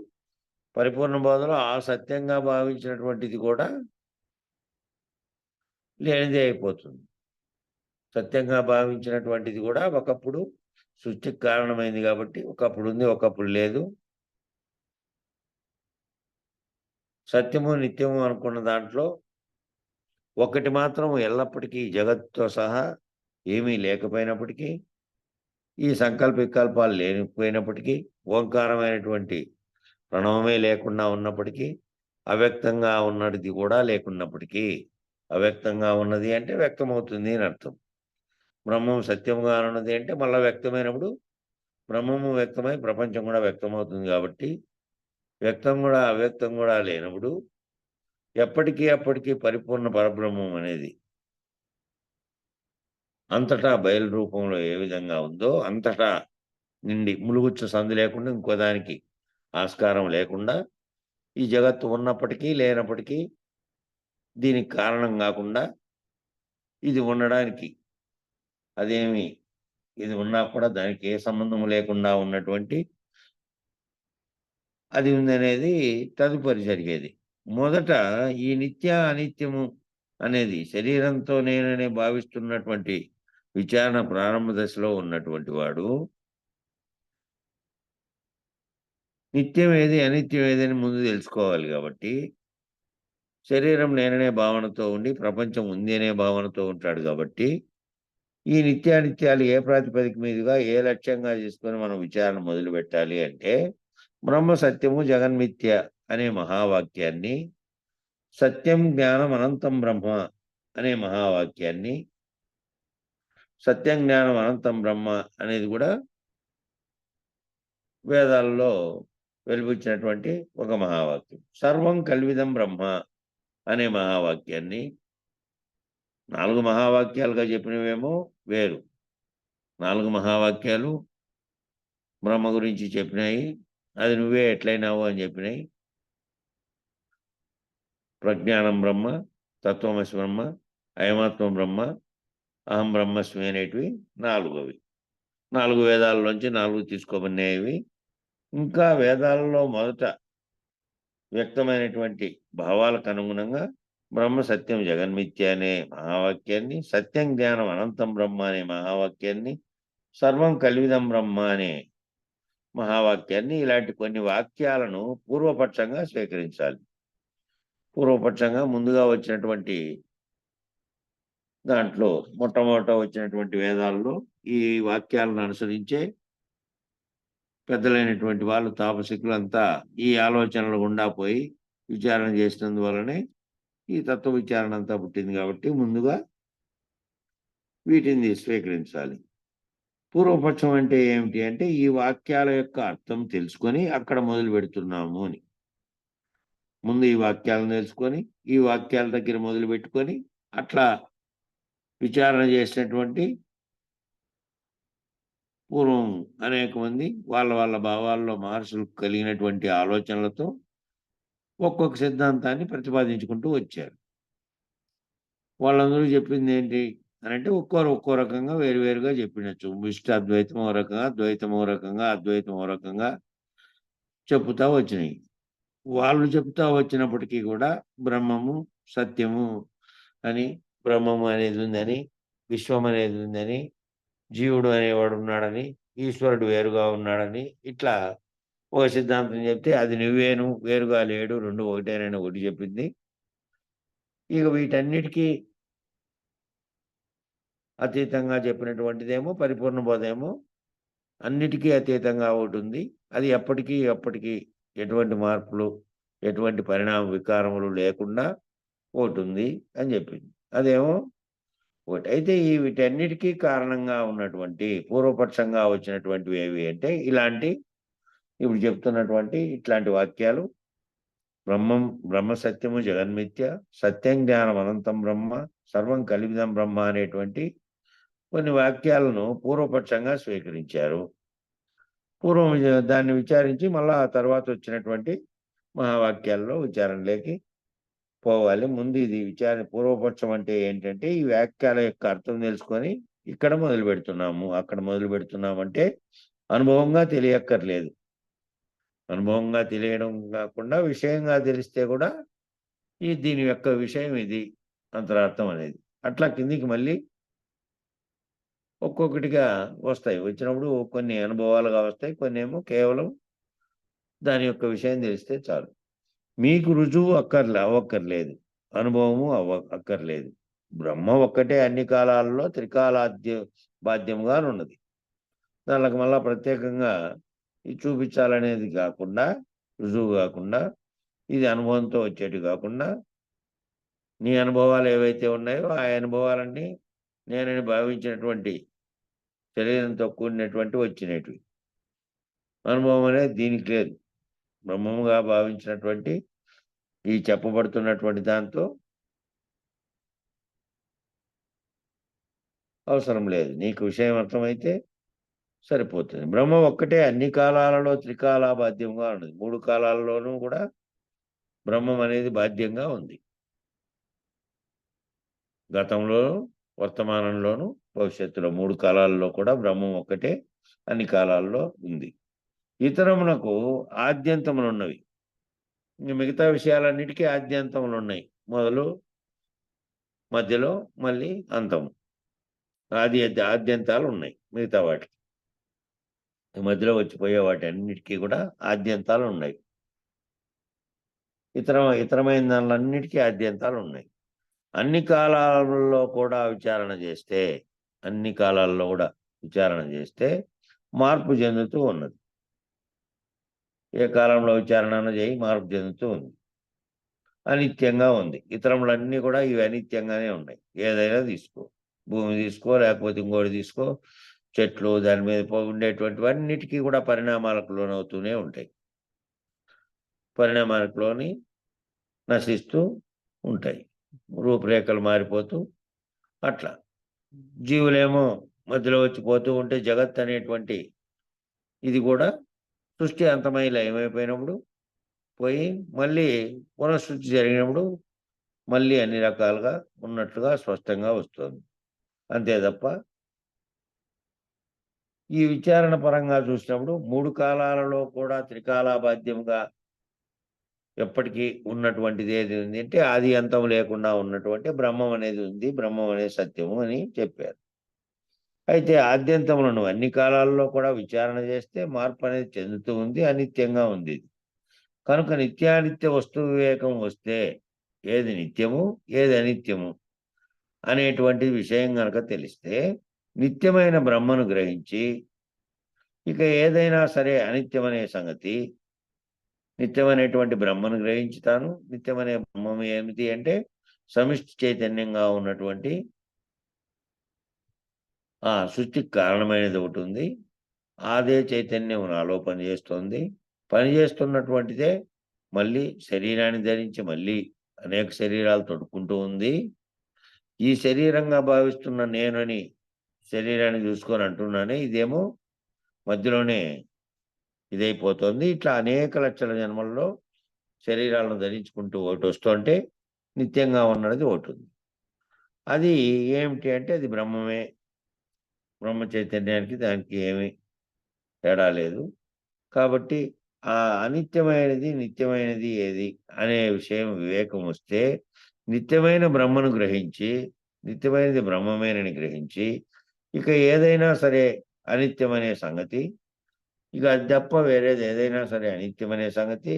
పరిపూర్ణ బోధలో ఆ సత్యంగా భావించినటువంటిది కూడా లేనిదే అయిపోతుంది. సత్యంగా భావించినటువంటిది కూడా ఒకప్పుడు సృష్టికి కారణమైంది కాబట్టి ఒకప్పుడు ఉంది, ఒకప్పుడు లేదు. సత్యము నిత్యము అనుకున్న దాంట్లో ఒకటి మాత్రం ఎల్లప్పటికీ జగత్తుతో సహా ఏమీ లేకపోయినప్పటికీ, ఈ సంకల్ప వికల్పాలు లేకపోయినప్పటికీ, ఓంకారమైనటువంటి ప్రణవమే లేకుండా ఉన్నప్పటికీ, అవ్యక్తంగా ఉన్నది కూడా లేకున్నప్పటికీ, అవ్యక్తంగా ఉన్నది అంటే వ్యక్తమవుతుంది అని అర్థం. బ్రహ్మం సత్యముగా ఉన్నది అంటే మళ్ళీ వ్యక్తమైనప్పుడు బ్రహ్మము వ్యక్తమై ప్రపంచం కూడా వ్యక్తమవుతుంది కాబట్టి వ్యక్తం కూడా అవ్యక్తం కూడా లేనప్పుడు ఎప్పటికీ అప్పటికీ పరిపూర్ణ పరబ్రహ్మం అనేది అంతటా బయలు రూపంలో ఏ విధంగా ఉందో అంతటా నిండి ములుగుచ్చ సందు లేకుండా ఇంకో దానికి ఆస్కారం లేకుండా ఈ జగత్తు ఉన్నప్పటికీ లేనప్పటికీ దీనికి కారణం కాకుండా ఇది ఉండడానికి అదేమి ఇది ఉన్నా కూడా దానికి ఏ సంబంధం లేకుండా ఉన్నటువంటి అది ఉందనేది తదుపరి జరిగేది. మొదట ఈ నిత్య అనిత్యము అనేది శరీరంతో నేననే భావిస్తున్నటువంటి విచారణ ప్రారంభ దశలో ఉన్నటువంటి వాడు నిత్యం ఏది అనిత్యం ఏదని ముందు తెలుసుకోవాలి. కాబట్టి శరీరం నేననే భావనతో ఉండి ప్రపంచం ఉంది అనే భావనతో ఉంటాడు. కాబట్టి ఈ నిత్యానిత్యాలు ఏ ప్రాతిపదిక మీదుగా ఏ లక్ష్యంగా చేసుకొని మనం విచారణ మొదలు పెట్టాలి అంటే బ్రహ్మ సత్యము జగన్మిథ్య అనే మహావాక్యాన్ని, సత్యం జ్ఞానం అనంతం బ్రహ్మ అనే మహావాక్యాన్ని, సత్యం జ్ఞానం అనంతం బ్రహ్మ అనేది కూడా వేదాల్లో వెలువచ్చినటువంటి ఒక మహావాక్యం. సర్వం కల్విదం బ్రహ్మ అనే మహావాక్యాన్ని, 4 మహావాక్యాలుగా చెప్పినవేమో వేరు. 4 మహావాక్యాలు బ్రహ్మ గురించి చెప్పినాయి. అది నువ్వే ఎట్లయినావు అని చెప్పినాయి. ప్రజ్ఞానం బ్రహ్మ, తత్వమసి బ్రహ్మ, అయమాత్మ బ్రహ్మ, అహం బ్రహ్మస్మి అనేటివి 4 అవి. 4 వేదాల్లోంచి 4 తీసుకోబడినవి. ఇంకా వేదాలలో మొదట వ్యక్తమైనటువంటి భావాలకు అనుగుణంగా బ్రహ్మ సత్యం జగన్మిథ్య అనే మహావాక్యాన్ని, సత్యం జ్ఞానం అనంతం బ్రహ్మ అనే మహావాక్యాన్ని, సర్వం కల్విదం బ్రహ్మ అనే మహావాక్యాన్ని, ఇలాంటి కొన్ని వాక్యాలను పూర్వపక్షంగా స్వీకరించాలి. పూర్వపక్షంగా ముందుగా వచ్చినటువంటి దాంట్లో మొట్టమొదట వచ్చినటువంటి వేదాల్లో ఈ వాక్యాలను అనుసరించే పెద్దలైనటువంటి వాళ్ళు తాపసికులంతా ఈ ఆలోచనలు గుండా పోయి విచారణ చేసినందువలనే ఈ తత్వ విచారణ అంతా పుట్టింది. కాబట్టి ముందుగా వీటిని స్వీకరించాలి. పూర్వపక్షం అంటే ఏమిటి అంటే ఈ వాక్యాల యొక్క అర్థం తెలుసుకొని అక్కడ మొదలు పెడుతున్నాము అని. ముందు ఈ వాక్యాలను తెలుసుకొని ఈ వాక్యాల దగ్గర మొదలు పెట్టుకొని అట్లా విచారణ చేసినటువంటి పూర్వం అనేక మంది వాళ్ళ వాళ్ళ భావాల్లో మహర్షులకు కలిగినటువంటి ఆలోచనలతో ఒక్కొక్క సిద్ధాంతాన్ని ప్రతిపాదించుకుంటూ వచ్చారు. వాళ్ళందరూ చెప్పింది ఏంటి అని అంటే ఒక్కోరు ఒక్కో రకంగా వేరువేరుగా చెప్పినచ్చు. విశిష్ట అద్వైతం ఓ రకంగా, ద్వైతం ఓ రకంగా, అద్వైతం ఓ రకంగా చెప్పుతా వచ్చినాయి. వాళ్ళు చెప్తా వచ్చినప్పటికీ కూడా బ్రహ్మము సత్యము అని, బ్రహ్మము అనేది ఉందని, విశ్వం అనేది ఉందని, జీవుడు అనేవాడు ఉన్నాడని, ఈశ్వరుడు వేరుగా ఉన్నాడని, ఇట్లా ఒక సిద్ధాంతం చెప్తే అది నువ్వేను వేరుగా లేడు, 2 ఒకటేనని ఒకటి చెప్పింది. ఇక వీటన్నిటికీ అతీతంగా చెప్పినటువంటిదేమో పరిపూర్ణ బోధేమో అన్నిటికీ అతీతంగా ఒకటి ఉంది. అది ఎప్పటికీ ఎటువంటి మార్పులు, ఎటువంటి పరిణామ వికారములు లేకుండా ఒకటుంది అని చెప్పింది. అదేమో ఒకటి. అయితే ఈ వీటన్నిటికీ కారణంగా ఉన్నటువంటి పూర్వపక్షంగా వచ్చినటువంటివి ఏవి అంటే ఇలాంటి ఇప్పుడు చెప్తున్నటువంటి ఇట్లాంటి వాక్యాలు బ్రహ్మ సత్యము జగన్మిథ్య, సత్యం జ్ఞానం అనంతం బ్రహ్మ, సర్వం కలివిదం బ్రహ్మ అనేటువంటి కొన్ని వాక్యాలను పూర్వపక్షంగా స్వీకరించారు. పూర్వం దాన్ని విచారించి మళ్ళా ఆ తర్వాత వచ్చినటువంటి మహావాక్యాల్లో విచారణలోకి పోవాలి. ముందు ఇది పూర్వపక్షం అంటే ఏంటంటే ఈ వాక్యాల యొక్క అర్థం తెలుసుకొని ఇక్కడ మొదలు పెడుతున్నాము, అక్కడ మొదలు పెడుతున్నాము అంటే అనుభవంగా తెలియక్కర్లేదు. అనుభవంగా తెలియడం కాకుండా విషయంగా తెలిస్తే కూడా దీని యొక్క విషయం ఇది అంతరార్థం అనేది. అట్లా కిందికి మళ్ళీ ఒక్కొక్కటిగా వస్తాయి. వచ్చినప్పుడు కొన్ని అనుభవాలుగా వస్తాయి. కొన్ని ఏమో కేవలం దాని యొక్క విషయం తెలిస్తే చాలు. మీకు రుజువు అవ్వక్కర్లేదు. అనుభవము అక్కర్లేదు. బ్రహ్మ ఒక్కటే అన్ని కాలాల్లో బాధ్యముగా ఉన్నది. దానికి మళ్ళా ప్రత్యేకంగా ఇది చూపించాలనేది కాకుండా, రుజువు కాకుండా, ఇది అనుభవంతో వచ్చేటి కాకుండా, నీ అనుభవాలు ఏవైతే ఉన్నాయో ఆ అనుభవాలన్నీ నేనని భావించినటువంటి శరీరంతో కూడినటువంటి వచ్చినటివి. అనుభవం అనేది దీనికి లేదు. బ్రహ్మముగా భావించినటువంటి ఈ చెప్పబడుతున్నటువంటి దాంతో అవసరం లేదు. నీకు విషయం అర్థమైతే సరిపోతుంది. బ్రహ్మ ఒక్కటే అన్ని కాలాలలో త్రికాల బాధ్యంగా ఉన్నది. 3 కాలాల్లోనూ కూడా బ్రహ్మం అనేది బాధ్యంగా ఉంది. గతంలో, వర్తమానంలోను, భవిష్యత్తులో 3 కాలాల్లో కూడా బ్రహ్మం ఒక్కటే అన్ని కాలాల్లో ఉంది. ఇతరమునకు ఆద్యంతములున్నవి. మిగతా విషయాలన్నిటికీ ఆద్యంతములున్నాయి. మొదలు, మధ్యలో, మళ్ళీ అంతము. ఆద్యంతాలు ఉన్నాయి మిగతా వాటికి. మధ్యలో వచ్చిపోయే వాటి అన్నిటికీ కూడా ఆద్యంతాలు ఉన్నాయి. ఇతరమైన దానిలన్నిటికీ ఆద్యంతాలు ఉన్నాయి. అన్ని కాలాలలో కూడా విచారణ చేస్తే మార్పు చెందుతూ ఉన్నది. ఏ కాలంలో విచారణ చేయి మార్పు చెందుతూ ఉంది. అనిత్యంగా ఉంది. ఇతరములన్నీ కూడా ఇవి అనిత్యంగానే ఉన్నాయి. ఏదైనా తీసుకో, భూమి తీసుకో, లేకపోతే ఇంకోటి తీసుకో, చెట్లు, దాని మీద ఉండేటువంటివన్నిటికీ కూడా పరిణామాలకు లోనవుతూనే ఉంటాయి. పరిణామాలకు లోని నశిస్తూ ఉంటాయి. రూపురేఖలు మారిపోతూ అట్లా జీవులేమో మధ్యలో వచ్చి పోతూ ఉంటే జగత్ అనేటువంటి ఇది కూడా సృష్టి అంతమై లయమైపోయినప్పుడు పోయి మళ్ళీ పునఃసృష్టి జరిగినప్పుడు మళ్ళీ అన్ని రకాలుగా ఉన్నట్లుగా స్పష్టంగా వస్తుంది. అంతే తప్ప ఈ విచారణ పరంగా చూసినప్పుడు 3 కాలాలలో కూడా త్రికాలాబాధ్యంగా ఎప్పటికీ ఉన్నటువంటిది ఏది ఉంది అంటే ఆది అంతం లేకుండా ఉన్నటువంటి బ్రహ్మం అనేది ఉంది, బ్రహ్మం అనేది సత్యము అని చెప్పారు. అయితే ఆద్యంతములను అన్ని కాలాల్లో కూడా విచారణ చేస్తే మార్పు అనేది చెందుతూ ఉంది, అనిత్యంగా ఉంది ఇది. కనుక నిత్యానిత్య వస్తు వివేకం వస్తే ఏది నిత్యము ఏది అనిత్యము అనేటువంటి విషయం గనక తెలిస్తే నిత్యమైన బ్రహ్మను గ్రహించి ఇక ఏదైనా సరే అనిత్యమనే సంగతి నిత్యమైనటువంటి బ్రహ్మను గ్రహించుతాను. నిత్యమనే బ్రహ్మం ఏమిటి అంటే సమిష్టి చైతన్యంగా ఉన్నటువంటి ఆ సృష్టికి కారణమైనది ఒకటి ఉంది. అదే చైతన్యం నాలో పనిచేస్తుంది. పనిచేస్తున్నటువంటిదే మళ్ళీ శరీరాన్ని ధరించి మళ్ళీ అనేక శరీరాలు తొడుక్కుంటూ ఉంది. ఈ శరీరంగా భావిస్తున్న నేనని శరీరాన్ని చూసుకొని అంటున్నానే ఇదేమో మధ్యలోనే ఇదైపోతుంది. ఇట్లా అనేక లక్షల జన్మల్లో శరీరాలను ధరించుకుంటూ ఒకటి వస్తుంటే నిత్యంగా ఉన్నది ఒకటి ఉంది. అది ఏమిటి అంటే అది బ్రహ్మమే. బ్రహ్మ చైతన్యానికి దానికి ఏమి తేడా లేదు. కాబట్టి ఆ అనిత్యమైనది నిత్యమైనది ఏది అనే విషయం వివేకం వస్తే నిత్యమైన బ్రహ్మను గ్రహించి నిత్యమైనది బ్రహ్మమేనని గ్రహించి ఇక ఏదైనా సరే అనిత్యమనే సంగతి ఇక అది తప్ప వేరేది ఏదైనా సరే అనిత్యమనే సంగతి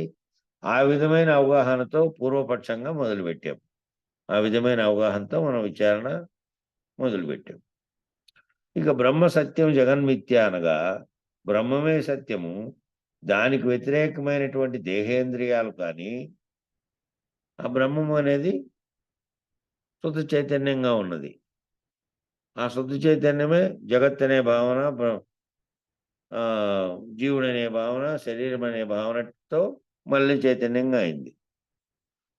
ఆ విధమైన అవగాహనతో పూర్వపక్షంగా మొదలుపెట్టాం. ఆ విధమైన అవగాహనతో మనం విచారణ మొదలుపెట్టాం. ఇక బ్రహ్మ సత్యం జగన్మిథ్య అనగా బ్రహ్మమే సత్యము, దానికి వ్యతిరేకమైనటువంటి దేహేంద్రియాలు కానీ ఆ బ్రహ్మము అనేది శుద్ధ చైతన్యంగా ఉన్నది. ఆ శుద్ధ చైతన్యమే జగత్ అనే భావన, జీవుడనే భావన, శరీరం అనే భావనతో మళ్ళీ చైతన్యంగా అయింది.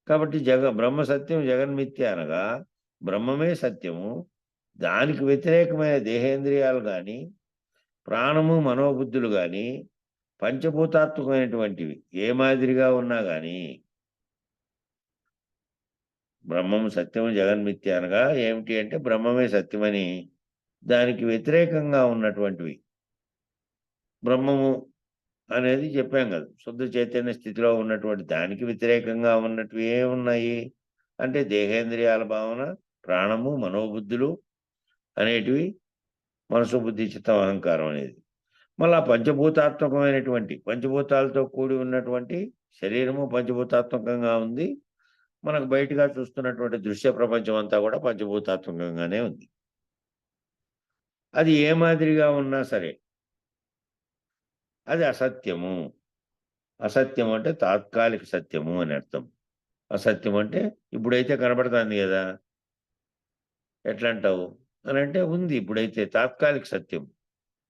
కాబట్టి బ్రహ్మ సత్యం జగన్మిథ్య అనగా బ్రహ్మమే సత్యము, దానికి వ్యతిరేకమైన దేహేంద్రియాలు కానీ ప్రాణము మనోబుద్ధులు కానీ పంచభూతాత్మకమైనటువంటివి ఏ మాదిరిగా ఉన్నా కానీ బ్రహ్మము సత్యము జగన్మిథ్య అనగా ఏమిటి అంటే బ్రహ్మమే సత్యమని దానికి వ్యతిరేకంగా ఉన్నటువంటివి బ్రహ్మము అనేది చెప్పాం కదా. శుద్ధ చైతన్య స్థితిలో ఉన్నటువంటి దానికి వ్యతిరేకంగా ఉన్నటివి ఏమున్నాయి అంటే దేహేంద్రియాల భావన, ప్రాణము, మనోబుద్ధులు అనేటివి, మనసు బుద్ధి చిత్తం అహంకారం అనేది. మళ్ళా పంచభూతాత్మకమైనటువంటి పంచభూతాలతో కూడి ఉన్నటువంటి శరీరము పంచభూతాత్మకంగా ఉంది. మనకు బయటగా చూస్తున్నటువంటి దృశ్య ప్రపంచం అంతా కూడా పంచభూతాత్మకంగానే ఉంది. అది ఏ మాదిరిగా ఉన్నా సరే అది అసత్యము. అసత్యం అంటే తాత్కాలిక సత్యము అని అర్థం. అసత్యం అంటే ఇప్పుడైతే కనబడుతుంది కదా, ఎట్లా అంటావు అని అంటే ఉంది ఇప్పుడైతే తాత్కాలిక సత్యం.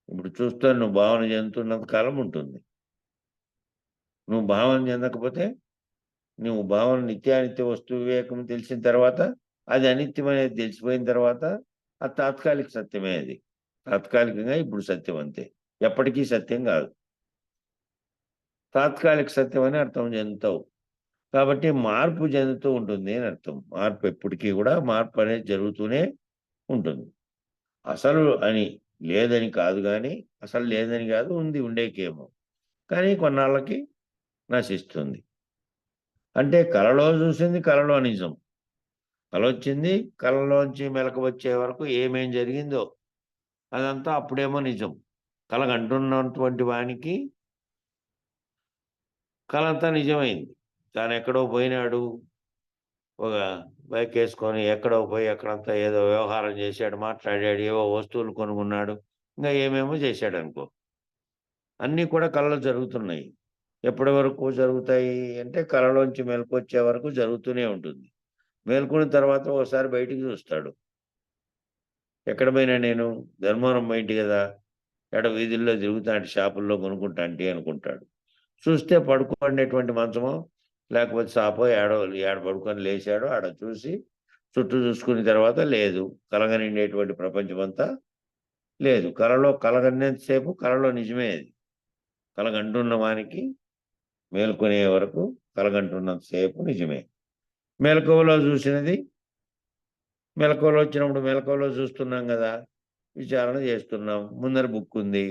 ఇప్పుడు చూస్తే నువ్వు భావన చెందుతున్నంత కాలం ఉంటుంది. నువ్వు భావన చెందకపోతే నువ్వు భావన నిత్యానిత్య వస్తు వివేకం తెలిసిన తర్వాత అది అనిత్యం అనేది తెలిసిపోయిన తర్వాత అది తాత్కాలిక సత్యమే. అది తాత్కాలికంగా ఇప్పుడు సత్యం అంతే, ఎప్పటికీ సత్యం కాదు. తాత్కాలిక సత్యం అని అర్థం చెందుతావు. కాబట్టి మార్పు చెందుతూ ఉంటుంది అని అర్థం. మార్పు ఎప్పటికీ కూడా మార్పు అనేది జరుగుతూనే ఉంటుంది. అసలు అని లేదని కాదు, కానీ అసలు లేదని కాదు, ఉంది ఉండేకేమో, కానీ కొన్నాళ్ళకి నశిస్తుంది. అంటే కలలో చూసింది కలలో నిజం. కల వచ్చింది, కలలోంచి మెలకు వచ్చే వరకు ఏమేం జరిగిందో అదంతా అప్పుడేమో నిజం. కలగంటున్నటువంటి వానికి కలంతా నిజమైంది. తాను ఎక్కడో పోయినాడు, ఒక బైక్ వేసుకొని ఎక్కడో పోయి అక్కడంతా ఏదో వ్యవహారం చేశాడు, మాట్లాడాడు, ఏవో వస్తువులు కొనుక్కున్నాడు, ఇంకా ఏమేమో చేశాడు అనుకో. అన్నీ కూడా కళలో జరుగుతున్నాయి. ఎప్పటి వరకు జరుగుతాయి అంటే కళలోంచి మెలకు వచ్చే వరకు జరుగుతూనే ఉంటుంది. మేల్కొన్న తర్వాత ఒకసారి బయటికి చూస్తాడు. ఎక్కడ పోయినా నేను ధర్మవరం బయటి కదా, ఎడ వీధుల్లో తిరుగుతాంటి, షాపుల్లో కొనుక్కుంటాంటి అనుకుంటాడు. చూస్తే పడుకునేటువంటి మంచమో లేకపోతే సాపో ఏడ పడుకొని లేచాడో ఆడ చూసి చుట్టూ చూసుకున్న తర్వాత లేదు. కలగనిండేటువంటి ప్రపంచం అంతా లేదు. కలగన్నంతసేపు కలలో నిజమే అది. కలగంటున్న వానికి మేల్కొనే వరకు కలగంటున్నంత సేపు నిజమే. మెలకువలో చూసినది మెలకువలో వచ్చినప్పుడు మెలకువలో చూస్తున్నాం కదా, విచారణ చేస్తున్నాం. ముందర బుక్ ఉంది,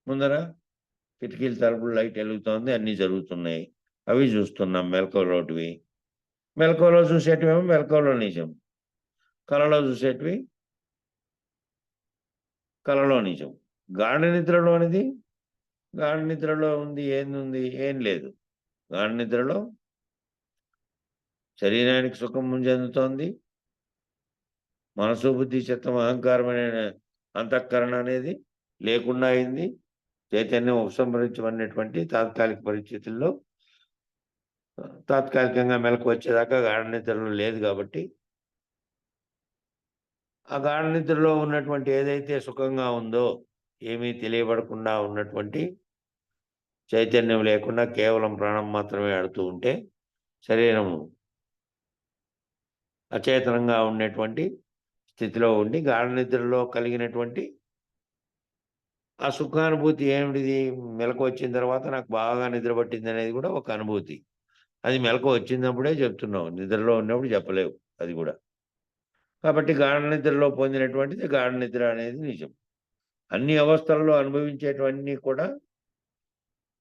ముందర కిటికీల తలుపులు లైట్ వెలుగుతోంది, అన్నీ జరుగుతున్నాయి. అవి చూస్తున్నాం మెలకువలోటివి. మెలకువలో చూసేటివేమో మెలకువలో నిజం, కలలో చూసేటివి కలలో నిజం. గాఢ నిద్రలోనిది గాఢ నిద్రలో ఉంది, ఏంది? ఏం లేదు. గాఢ నిద్రలో శరీరానికి సుఖం చెందుతోంది. మనసు, బుద్ధి, చిత్తం, అహంకారం అనే అంతఃకరణ అనేది లేకుండా అయింది. చైతన్యం ఉపసంహరించబడినటువంటి తాత్కాలిక పరిస్థితుల్లో తాత్కాలికంగా మెలకు వచ్చేదాకా గాఢ నిద్రలో లేదు కాబట్టి, ఆ గాఢ నిద్రలో ఉన్నటువంటి ఏదైతే సుఖంగా ఉందో, ఏమీ తెలియబడకుండా ఉన్నటువంటి చైతన్యం లేకుండా కేవలం ప్రాణం మాత్రమే ఆడుతూ ఉంటే, శరీరము అచేతనంగా ఉండేటువంటి స్థితిలో ఉండి గాఢ నిద్రలో కలిగినటువంటి ఆ సుఖానుభూతి ఏమిటిది? మెలకువ వచ్చిన తర్వాత నాకు బాగా నిద్ర పట్టింది అనేది కూడా ఒక అనుభూతి. అది మెలకువ వచ్చినప్పుడే చెప్తున్నావు, నిద్రలో ఉన్నప్పుడు చెప్పలేవు అది కూడా. కాబట్టి గాఢ నిద్రలో పొందినటువంటిది గాఢ నిద్ర అనేది నిజం. అన్ని అవస్థలలో అనుభవించేటివన్నీ కూడా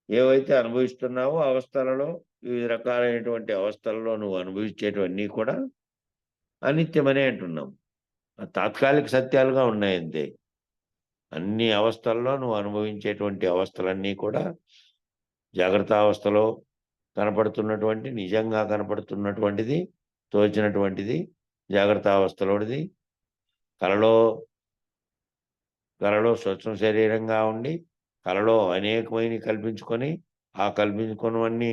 ఏవైతే అనుభవిస్తున్నావో అవస్థలలో, వివిధ రకాలైనటువంటి అవస్థలలో నువ్వు అనుభవించేటివన్నీ కూడా అనిత్యమనే అంటున్నాం. తాత్కాలిక సత్యాలుగా ఉన్నాయి అంతే. అన్ని అవస్థల్లో నువ్వు అనుభవించేటువంటి అవస్థలన్నీ కూడా జాగ్రత్త అవస్థలో కనపడుతున్నటువంటి, నిజంగా కనపడుతున్నటువంటిది, తోచినటువంటిది జాగ్రత్త అవస్థలోనిది. కలలో కలలో స్వచ్ఛ శరీరంగా ఉండి కలలో అనేకమైనవి కల్పించుకొని, ఆ కల్పించుకున్నవన్నీ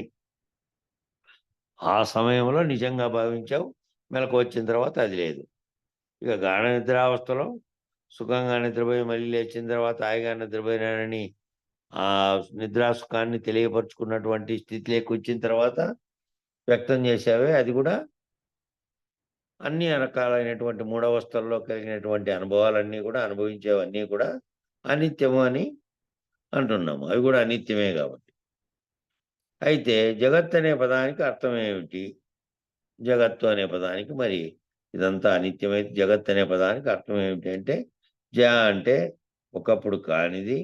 ఆ సమయంలో నిజంగా భావించావు. మెలకు వచ్చిన తర్వాత అది లేదు. ఇక గాఢ నిద్రావస్థలో సుఖంగా నిద్రపోయి మళ్ళీ లేచిన తర్వాత హాయిగా నిద్రపోయినానని ఆ నిద్రా సుఖాన్ని తెలియపరుచుకున్నటువంటి స్థితిలోకి వచ్చిన తర్వాత వ్యక్తం చేశావే, అది కూడా అన్ని రకాలైనటువంటి మూడవస్థల్లో కలిగినటువంటి అనుభవాలన్నీ కూడా అనుభవించేవన్నీ కూడా అనిత్యము అని అంటున్నాము. అవి కూడా అనిత్యమే కాబట్టి. అయితే జగత్ అనే పదానికి అర్థం ఏమిటి? జగత్తు అనే పదానికి మరి ఇదంతా అనిత్యమైతే జగత్ అనే పదానికి అర్థం ఏమిటి అంటే, జ అంటే ఒకప్పుడు కానిది,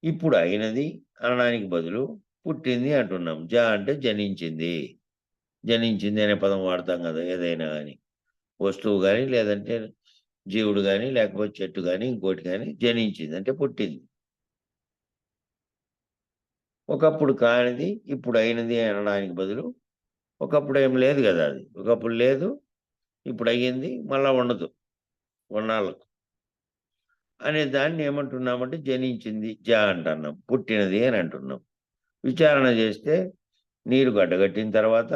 ఇప్పుడు అయినది అనడానికి బదులు పుట్టింది అంటున్నాం. జ అంటే జనించింది. జనించింది అనే పదం వాడతాం కదా ఏదైనా కానీ. వస్తువు కానీ, లేదంటే జీవుడు కానీ, లేకపోతే చెట్టు కానీ, ఇంకోటి కానీ జనించింది అంటే పుట్టింది. ఒకప్పుడు కానిది ఇప్పుడు అయినది అనడానికి బదులు, ఒకప్పుడు ఏం లేదు కదా అది. ఒకప్పుడు లేదు, ఇప్పుడు అయ్యింది, మళ్ళా ఉండదు కొన్నాళ్ళకు అనే దాన్ని ఏమంటున్నామంటే జనించింది జ అంటున్నాం, పుట్టినది అని అంటున్నాం. విచారణ చేస్తే నీరు గడ్డగట్టిన తర్వాత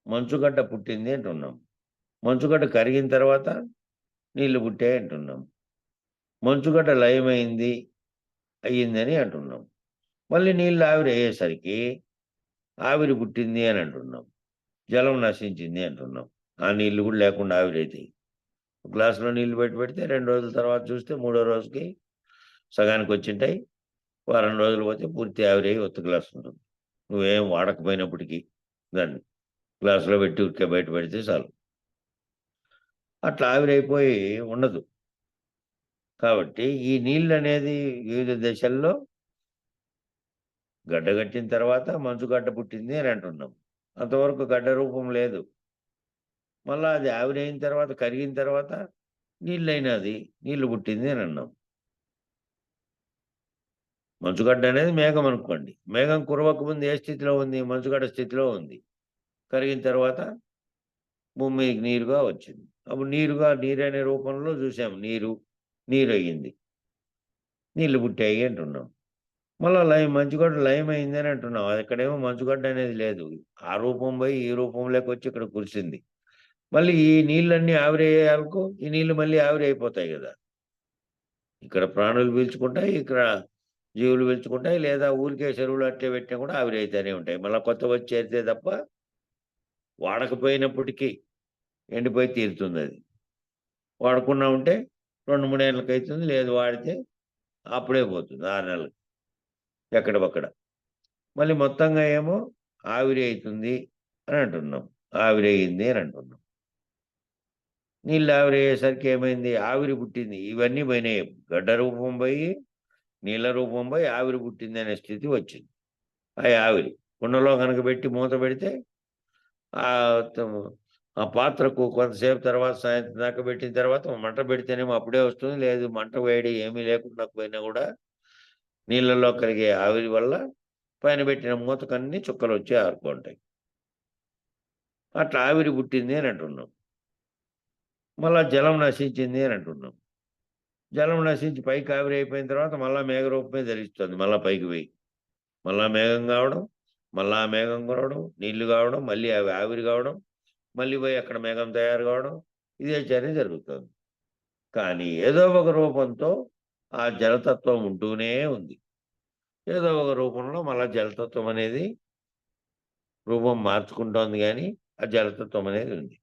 మంచుగడ్డ పుట్టింది అంటున్నాం. మంచుగడ్డ కరిగిన తర్వాత నీళ్లు పుట్టాయి అంటున్నాం. మంచుగడ్డ లయమైంది అయ్యిందని అంటున్నాం. మళ్ళీ నీళ్ళు ఆవిరి అయ్యేసరికి ఆవిరి పుట్టింది అని అంటున్నాం. జలం నశించింది అంటున్నాం. ఆ నీళ్లు కూడా లేకుండా ఆవిరైతాయి. గ్లాసులో నీళ్లు పెడితే 2 రోజుల తర్వాత చూస్తే మూడో రోజుకి సగానికి వచ్చింటాయి. వారం రోజులు పోతే పూర్తి ఆవిరై ఒత్త గ్లాస్ ఉంటుంది. నువ్వేం వాడకపోయినప్పటికీ దాన్ని గ్లాసులో పెట్టి ఉరికే బయట పెడితే చాలు. అట్లా ఆవిరైపోయి ఉండదు. కాబట్టి ఈ నీళ్ళు అనేది వివిధ దశల్లో గడ్డగట్టిన తర్వాత మంచుగడ్డ పుట్టింది అని అంటున్నాం. అంతవరకు గడ్డ రూపం లేదు. మళ్ళా అది ఆవిరైన తర్వాత కరిగిన తర్వాత నీళ్ళైనది, నీళ్లు పుట్టింది అని అన్నాం. మంచుగడ్డ అనేది మేఘం అనుకోండి. మేఘం కురవక ముందు ఏ స్థితిలో ఉంది? మంచుగడ్డ స్థితిలో ఉంది. కరిగిన తర్వాత భూమి మీదకి నీరుగా వచ్చింది. అప్పుడు నీరనే రూపంలో చూసాం. నీరు అయ్యింది. నీళ్లు పుట్టాయి అంటున్నాం. మళ్ళా మంచుగడ్డ లయమైంది అని అంటున్నాం. అక్కడేమో మంచుగడ్డ అనేది లేదు. ఆ రూపం పోయి ఈ రూపంలోకి వచ్చి ఇక్కడ కురిసింది. మళ్ళీ ఈ నీళ్ళన్నీ ఆవిరయ్యేందుకు ఈ నీళ్లు మళ్ళీ ఆవిరైపోతాయి కదా. ఇక్కడ ప్రాణులు పీల్చుకుంటాయి, ఇక్కడ జీవులు పీల్చుకుంటాయి, లేదా ఊరికే చెరువులు అట్టే పెట్టినా కూడా ఆవిరైతేనే ఉంటాయి. మళ్ళీ కొత్త వచ్చి చేరితే తప్ప వాడకపోయినప్పటికీ ఎండిపోయి తీరుతుంది. అది వాడకుండా ఉంటే 2-3 ఏళ్ళకి అవుతుంది, లేదు వాడితే అప్పుడే పోతుంది 6 నెలలకు ఎక్కడొక్కడ. మళ్ళీ మొత్తంగా ఏమో ఆవిరి అవుతుంది అని అంటున్నాం, ఆవిరి అయింది అని అంటున్నాం. నీళ్ళు ఆవిరి అయ్యేసరికి ఏమైంది, ఆవిరి పుట్టింది. ఇవన్నీ పోయినాయి, గడ్డ రూపం పోయి నీళ్ళ రూపం పోయి ఆవిరి పుట్టింది అనే స్థితి వచ్చింది. ఆ ఆవిరి కుండలో కనుక పెట్టి మూత పెడితే ఆ ఆ పాత్రకు కొంతసేపు తర్వాత సాయంత్రం దాకా పెట్టిన తర్వాత మంట పెడితేనేమో అప్పుడే వస్తుంది, లేదు మంట వేడి ఏమీ లేకుండా పోయినా కూడా నీళ్ళలో కలిగే ఆవిరి వల్ల పైన పెట్టిన మూతకన్నీ చుక్కలు వచ్చి ఆరుకుంటాయి. అట్లా ఆవిరి పుట్టింది అని అంటున్నాం. మళ్ళా జలం నశించింది అని అంటున్నాం. జలం నశించి పైకి ఆవిరి అయిపోయిన తర్వాత మళ్ళా మేఘరూపమే ధరిస్తుంది. మళ్ళా పైకి పోయి మళ్ళా మేఘం కావడం, మళ్ళా మేఘం కురవడం, నీళ్లు కావడం, మళ్ళీ అవి ఆవిరి కావడం, మళ్ళీ పోయి అక్కడ మేఘం తయారు కావడం, ఇదే చర్య జరుగుతుంది. కానీ ఏదో ఒక రూపంతో ఆ జలతత్వం ఉంటూనే ఉంది. ఏదో ఒక రూపంలో మళ్ళా జలతత్వం అనేది రూపం మార్చుకుంటోంది, కానీ ఆ జలతత్వం అనేది ఉంది.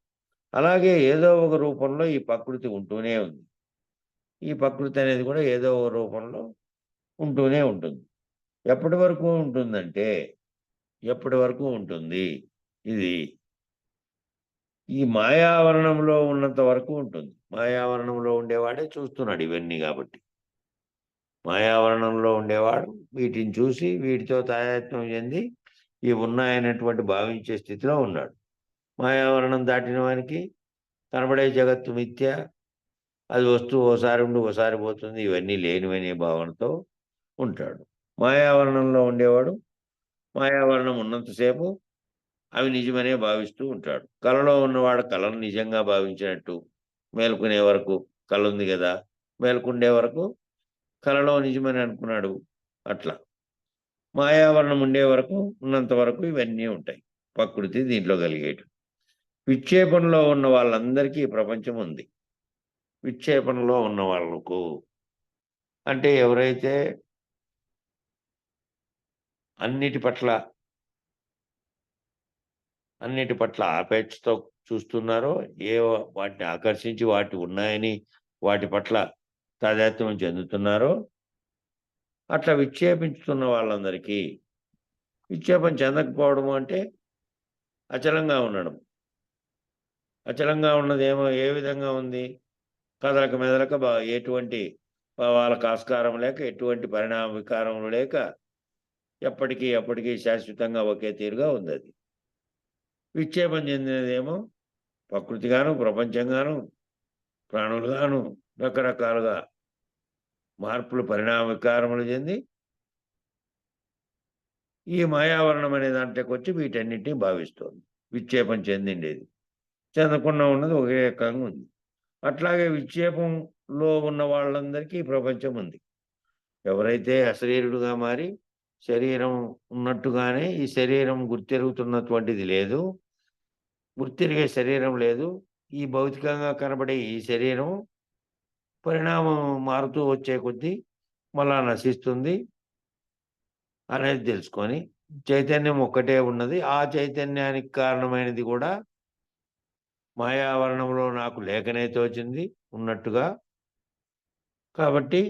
అలాగే ఏదో ఒక రూపంలో ఈ ప్రకృతి ఉంటూనే ఉంది. ఈ ప్రకృతి అనేది కూడా ఏదో ఒక రూపంలో ఉంటూనే ఉంటుంది. ఎప్పటి వరకు ఉంటుందంటే, ఎప్పటి వరకు ఉంటుంది ఇది ఈ మాయావరణంలో ఉన్నంత వరకు ఉంటుంది. మాయావరణంలో ఉండేవాడే చూస్తున్నాడు ఇవన్నీ కాబట్టి. మాయావరణంలో ఉండేవాడు వీటిని చూసి వీటితో తాదాత్మ్యం చెంది ఇవి ఉన్నాయనేటువంటి భావించే స్థితిలో ఉన్నాడు. మాయావరణం దాటిన వానికి కనబడే జగత్తు మిథ్య, అది వస్తువు ఓసారి ఉండి ఓసారి పోతుంది, ఇవన్నీ లేనివనే భావనతో ఉంటాడు. మాయావరణంలో ఉండేవాడు మాయావరణం ఉన్నంతసేపు అవి నిజమనే భావిస్తూ ఉంటాడు. కలలో ఉన్నవాడు కళను నిజంగా భావించినట్టు, మేలుకునే వరకు కళ ఉంది కదా, మేలుకుండే వరకు కలలో నిజమని అనుకున్నాడు. అట్లా మాయావరణం ఉండే వరకు ఉన్నంత వరకు ఇవన్నీ ఉంటాయి. ప్రకృతి దీంట్లో కలిగేటు. విక్షేపంలో ఉన్న వాళ్ళందరికీ ప్రపంచం ఉంది. విక్షేపంలో ఉన్న వాళ్ళకు అంటే ఎవరైతే అన్నిటి పట్ల ఆపేక్షతో చూస్తున్నారో, వాటిని ఆకర్షించి వాటి ఉన్నాయని వాటి పట్ల తాదాత్మ్యం చెందుతున్నారో, అట్లా విక్షేపించుతున్న వాళ్ళందరికీ, విక్షేపం చెందకపోవడం అంటే అచలంగా ఉండడం. అచలంగా ఉన్నది ఏ విధంగా ఉంది, కదలక మెదలక ఎటువంటి వాళ్ళకు ఆస్కారం లేక, ఎటువంటి పరిణామ వికారములు లేక ఎప్పటికీ శాశ్వతంగా ఒకే తీరుగా ఉంది. అది విక్షేపం చెందినదేమో ప్రకృతిగాను, ప్రపంచంగాను, ప్రాణులుగాను రకరకాలుగా మార్పులు పరిణామ వికారములు చెంది ఈ మాయావరణం అనే దాంట్లోకి వచ్చి వీటన్నిటిని భావిస్తోంది. విక్షేపం చెందిండేది చెందకుండా ఉన్నది ఒకే రకంగా ఉంది. అట్లాగే విక్షేపంలో ఉన్న వాళ్ళందరికీ ప్రపంచం ఉంది. ఎవరైతే అశరీరుడుగా మారి శరీరం ఉన్నట్టుగానే ఈ శరీరం గుర్తెరుగుతున్నటువంటిది లేదు, గుర్తిరిగే శరీరం లేదు, ఈ భౌతికంగా కనబడే ఈ శరీరం పరిణామం మారుతూ వచ్చే కొద్దీ మళ్ళా నశిస్తుంది అనేది తెలుసుకొని చైతన్యం ఒక్కటే ఉన్నది. ఆ చైతన్యానికి కారణమైనది కూడా మాయావరణంలో నాకు లేకనే తోచింది ఉన్నట్టుగా. కాబట్టి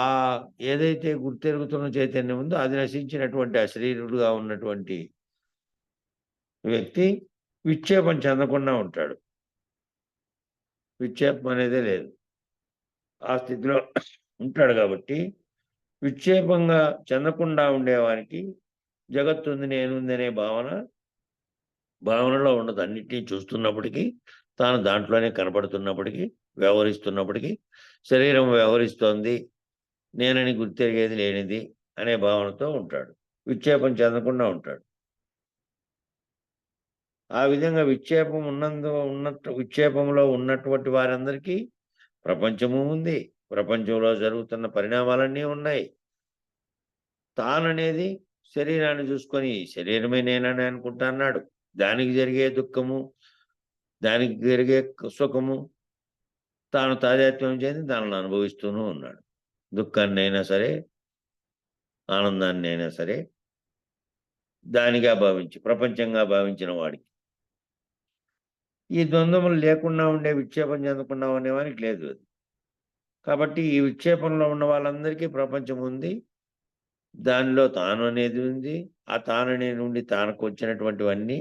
ఆ ఏదైతే గుర్తెరుగుతున్న చైతన్యం ఉందో అది నశించినటువంటి అశరీరుడుగా ఉన్నటువంటి వ్యక్తి విక్షేపం చెందకుండా ఉంటాడు. విక్షేపం అనేదే లేదు, ఆ స్థితిలో ఉంటాడు. కాబట్టి విక్షేపంగా చెందకుండా ఉండేవారికి జగత్తుంది, నేనుంది అనే భావనలో ఉండదు. అన్నిటినీ చూస్తున్నప్పటికీ, తాను దాంట్లోనే కనపడుతున్నప్పటికీ, వ్యవహరిస్తున్నప్పటికీ, శరీరం వ్యవహరిస్తోంది, నేనని గుర్తెరిగేది లేనిది అనే భావనతో ఉంటాడు. విక్షేపం చెందకుండా ఉంటాడు. ఆ విధంగా విక్షేపంలో ఉన్నటువంటి వారందరికీ ప్రపంచము ఉంది. ప్రపంచంలో జరుగుతున్న పరిణామాలన్నీ ఉన్నాయి. తాననేది శరీరాన్ని చూసుకొని శరీరమే నేనని అనుకుంటా అన్నాడు. దానికి జరిగే దుఃఖము, దానికి జరిగే సుఖము తాను తాదాత్మ్యం చెంది దానిని అనుభవిస్తూనే ఉన్నాడు. దుఃఖాన్ని అయినా సరే, ఆనందాన్ని అయినా సరే దానిగా భావించి ప్రపంచంగా భావించిన వాడికి ఈ ద్వంద్వములు లేకుండా ఉండే విక్షేపం చెందకుండా ఉండేవానికి లేదు అది. కాబట్టి ఈ విక్షేపంలో ఉన్న వాళ్ళందరికీ ప్రపంచం ఉంది. దానిలో తాను అనేది ఉంది. ఆ తాననే నుండి తానకు వచ్చినటువంటివన్నీ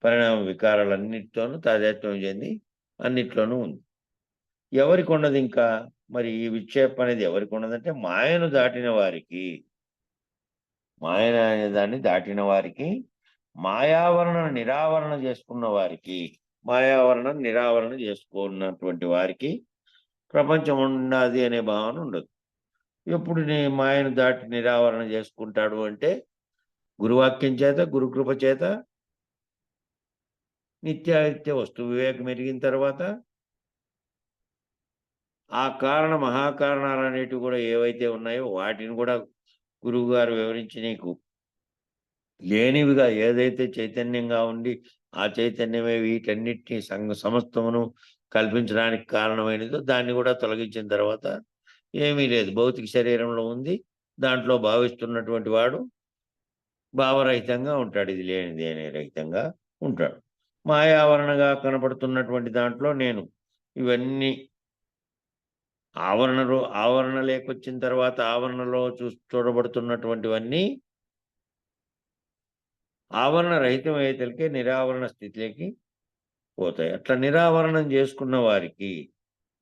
పరిణామ వికారాలన్నిటితోనూ తాదాత్మ్యం చెంది అన్నిట్లోనూ ఉంది. ఎవరికి ఉన్నది ఇంకా? మరి ఈ విక్షేపం అనేది ఎవరికి ఉన్నదంటే మాయను దాటిన వారికి, మాయన అనే దాన్ని దాటిన వారికి, మాయావరణ నిరావరణ చేసుకున్న వారికి, మాయావరణ నిరావరణ చేసుకున్నటువంటి వారికి ప్రపంచం ఉన్నది అనే భావన ఉండదు. ఎప్పుడు మాయను దాటి నిరావరణ చేసుకుంటాడు అంటే గురువాక్యం చేత, గురుకృప చేత, నిత్యానిత్య వస్తు వివేకం ఎరిగిన తర్వాత ఆ కారణ మహాకారణాలు అనేటివి కూడా ఏవైతే ఉన్నాయో వాటిని కూడా గురువు గారు వివరించి నీకు లేనివిగా ఏదైతే చైతన్యంగా ఉండి ఆ చైతన్యమే వీటన్నిటిని సమస్తమును కల్పించడానికి కారణమైనదో దాన్ని కూడా తొలగించిన తర్వాత ఏమీ లేదు, భౌతిక శరీరంలో ఉంది, దాంట్లో భావిస్తున్నటువంటి వాడు భావరహితంగా ఉంటాడు, ఇది లేనిది అనే రహితంగా ఉంటాడు. మాయావరణగా కనపడుతున్నటువంటి దాంట్లో నేను ఇవన్నీ ఆవరణ లేకొచ్చిన తర్వాత ఆవరణలో చూడబడుతున్నటువంటివన్నీ ఆవరణ రహితం అయ్యేతలకే నిరావరణ స్థితిలోకి పోతాయి. అట్లా నిరావరణం చేసుకున్న వారికి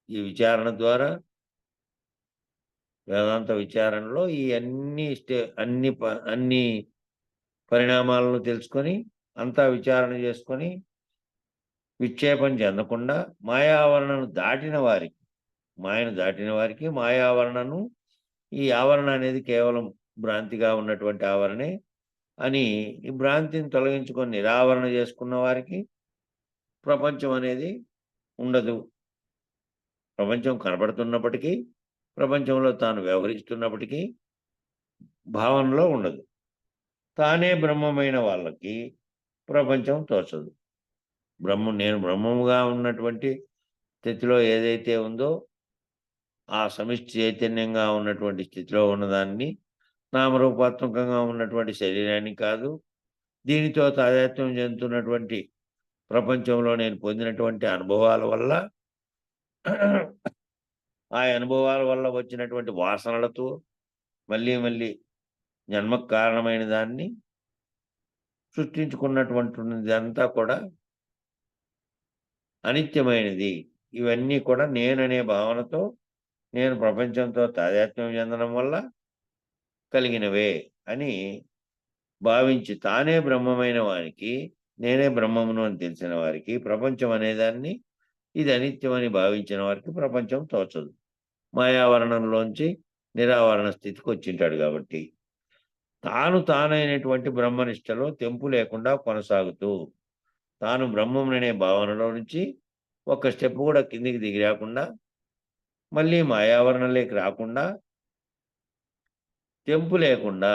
ఈ విచారణ ద్వారా, వేదాంత విచారణలో ఈ అన్ని పరిణామాలను తెలుసుకొని అంతా విచారణ చేసుకొని విక్షేపం చెందకుండా మాయావరణను దాటిన వారికి, మాయను దాటిన వారికి మాయావరణను, ఈ ఆవరణ అనేది కేవలం భ్రాంతిగా ఉన్నటువంటి ఆవరణే అని ఈ భ్రాంతిని తొలగించుకొని నిరావరణ చేసుకున్న వారికి ప్రపంచం అనేది ఉండదు. ప్రపంచం కనపడుతున్నప్పటికీ, ప్రపంచంలో తాను వ్యవహరిస్తున్నప్పటికీ భావనలో ఉండదు. తానే బ్రహ్మమైన వాళ్ళకి ప్రపంచం తోచదు. నేను బ్రహ్మముగా ఉన్నటువంటి స్థితిలో ఏదైతే ఉందో ఆ సమిష్టి చైతన్యంగా ఉన్నటువంటి స్థితిలో ఉన్నదాన్ని నామరూపాత్మకంగా ఉన్నటువంటి శరీరాన్ని కాదు, దీనితో తాదాత్మ్యం చెందుతున్నటువంటి ప్రపంచంలో నేను పొందినటువంటి అనుభవాల వల్ల, ఆ అనుభవాల వల్ల వచ్చినటువంటి వాసనలతో మళ్ళీ మళ్ళీ జన్మకు కారణమైన దాన్ని సృష్టించుకున్నటువంటి అంతా కూడా అనిత్యమైనది. ఇవన్నీ కూడా నేననే భావనతో, నేను ప్రపంచంతో తాదాత్మ్యం చెందడం వల్ల కలిగినవే అని భావించి తానే బ్రహ్మమైన వారికి, నేనే బ్రహ్మమును అని తెలిసిన వారికి ప్రపంచం అనేదాన్ని ఇది అనిత్యమని భావించిన వారికి ప్రపంచం తోచదు. మాయావరణంలోంచి నిరావరణ స్థితికి వచ్చింటాడు కాబట్టి తానైనటువంటి బ్రహ్మనిష్టలో తెంపు లేకుండా కొనసాగుతూ, తాను బ్రహ్మముననే భావనలో నుంచి ఒక స్టెప్ కూడా కిందికి దిగి రాకుండా, మళ్ళీ మాయావరణలోకి రాకుండా, తెంపు లేకుండా,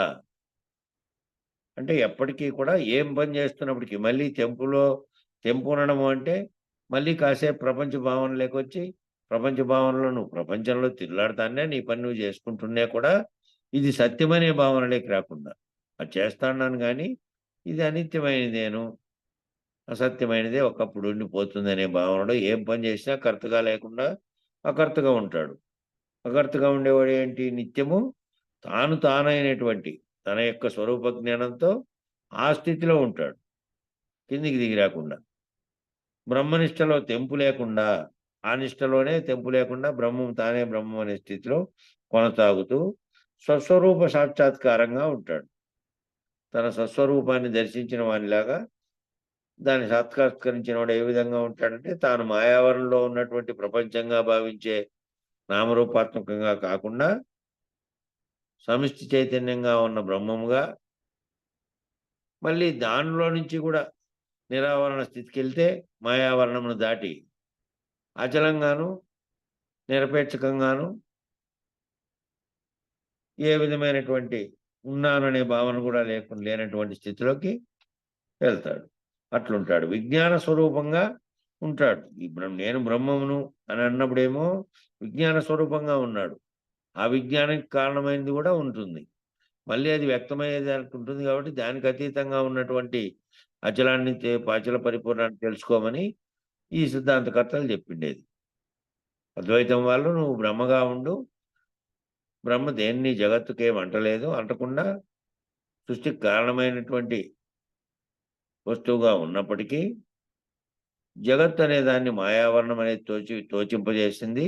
అంటే ఎప్పటికీ కూడా ఏం పని చేస్తున్నప్పటికీ మళ్ళీ తెంపు ఉండడము అంటే మళ్ళీ కాసేపు ప్రపంచ భావనలోకి వచ్చి, ప్రపంచ భావనలో నువ్వు ప్రపంచంలో తిరులాడుతానే నీ పని నువ్వు చేసుకుంటున్నా కూడా ఇది సత్యమనే భావనలోకి రాకుండా, అది చేస్తాను కానీ ఇది అనిత్యమైనదేను, అసత్యమైనదే ఒకప్పుడు ఉండిపోతుందనే భావనలో ఏం పని చేసినా కర్తగా లేకుండా అకర్తగా ఉంటాడు. అకర్తగా ఉండేవాడు ఏంటి? నిత్యము తానైనటువంటి తన యొక్క స్వరూప జ్ఞానంతో ఆ స్థితిలో ఉంటాడు, కిందికి దిగి రాకుండా. బ్రహ్మనిష్టలో తెంపు లేకుండా, ఆ నిష్టలోనే తెంపు లేకుండా బ్రహ్మం తానే బ్రహ్మం అనే స్థితిలో కొనసాగుతూ స్వస్వరూప సాక్షాత్కారంగా ఉంటాడు. తన స్వస్వరూపాన్ని దర్శించిన వానిలాగా దాన్ని సాక్షాత్కరించిన వాడు ఏ విధంగా ఉంటాడంటే తాను మాయావరణలో ఉన్నటువంటి ప్రపంచంగా భావించే నామరూపాత్మకంగా కాకుండా సమిష్టి చైతన్యంగా ఉన్న బ్రహ్మముగా, మళ్ళీ దానిలో నుంచి కూడా నిరావరణ స్థితికి వెళ్తే మాయావరణమును దాటి అచలంగాను నిరపేక్షకంగాను ఏ విధమైనటువంటి ఉన్నాననే భావన కూడా లేనటువంటి స్థితిలోకి వెళ్తాడు. అట్లుంటాడు, విజ్ఞాన స్వరూపంగా ఉంటాడు. నేను బ్రహ్మమును అని అన్నప్పుడేమో విజ్ఞాన స్వరూపంగా ఉన్నాడు. ఆ విజ్ఞానానికి కారణమైనది కూడా ఉంటుంది, మళ్ళీ అది వ్యక్తమయ్యేదానికి ఉంటుంది. కాబట్టి దానికి అతీతంగా ఉన్నటువంటి అచల పరిపూర్ణాన్ని తెలుసుకోమని ఈ సిద్ధాంతకర్తలు చెప్పిండేది. అద్వైతం వాళ్ళు నువ్వు బ్రహ్మగా ఉండు, బ్రహ్మ దేన్ని జగత్తుకేం అంటలేదు, అంటకుండా సృష్టికి కారణమైనటువంటి వస్తువుగా ఉన్నప్పటికీ జగత్ అనే దాన్ని మాయావరణం అనేది తోచింపజేసింది.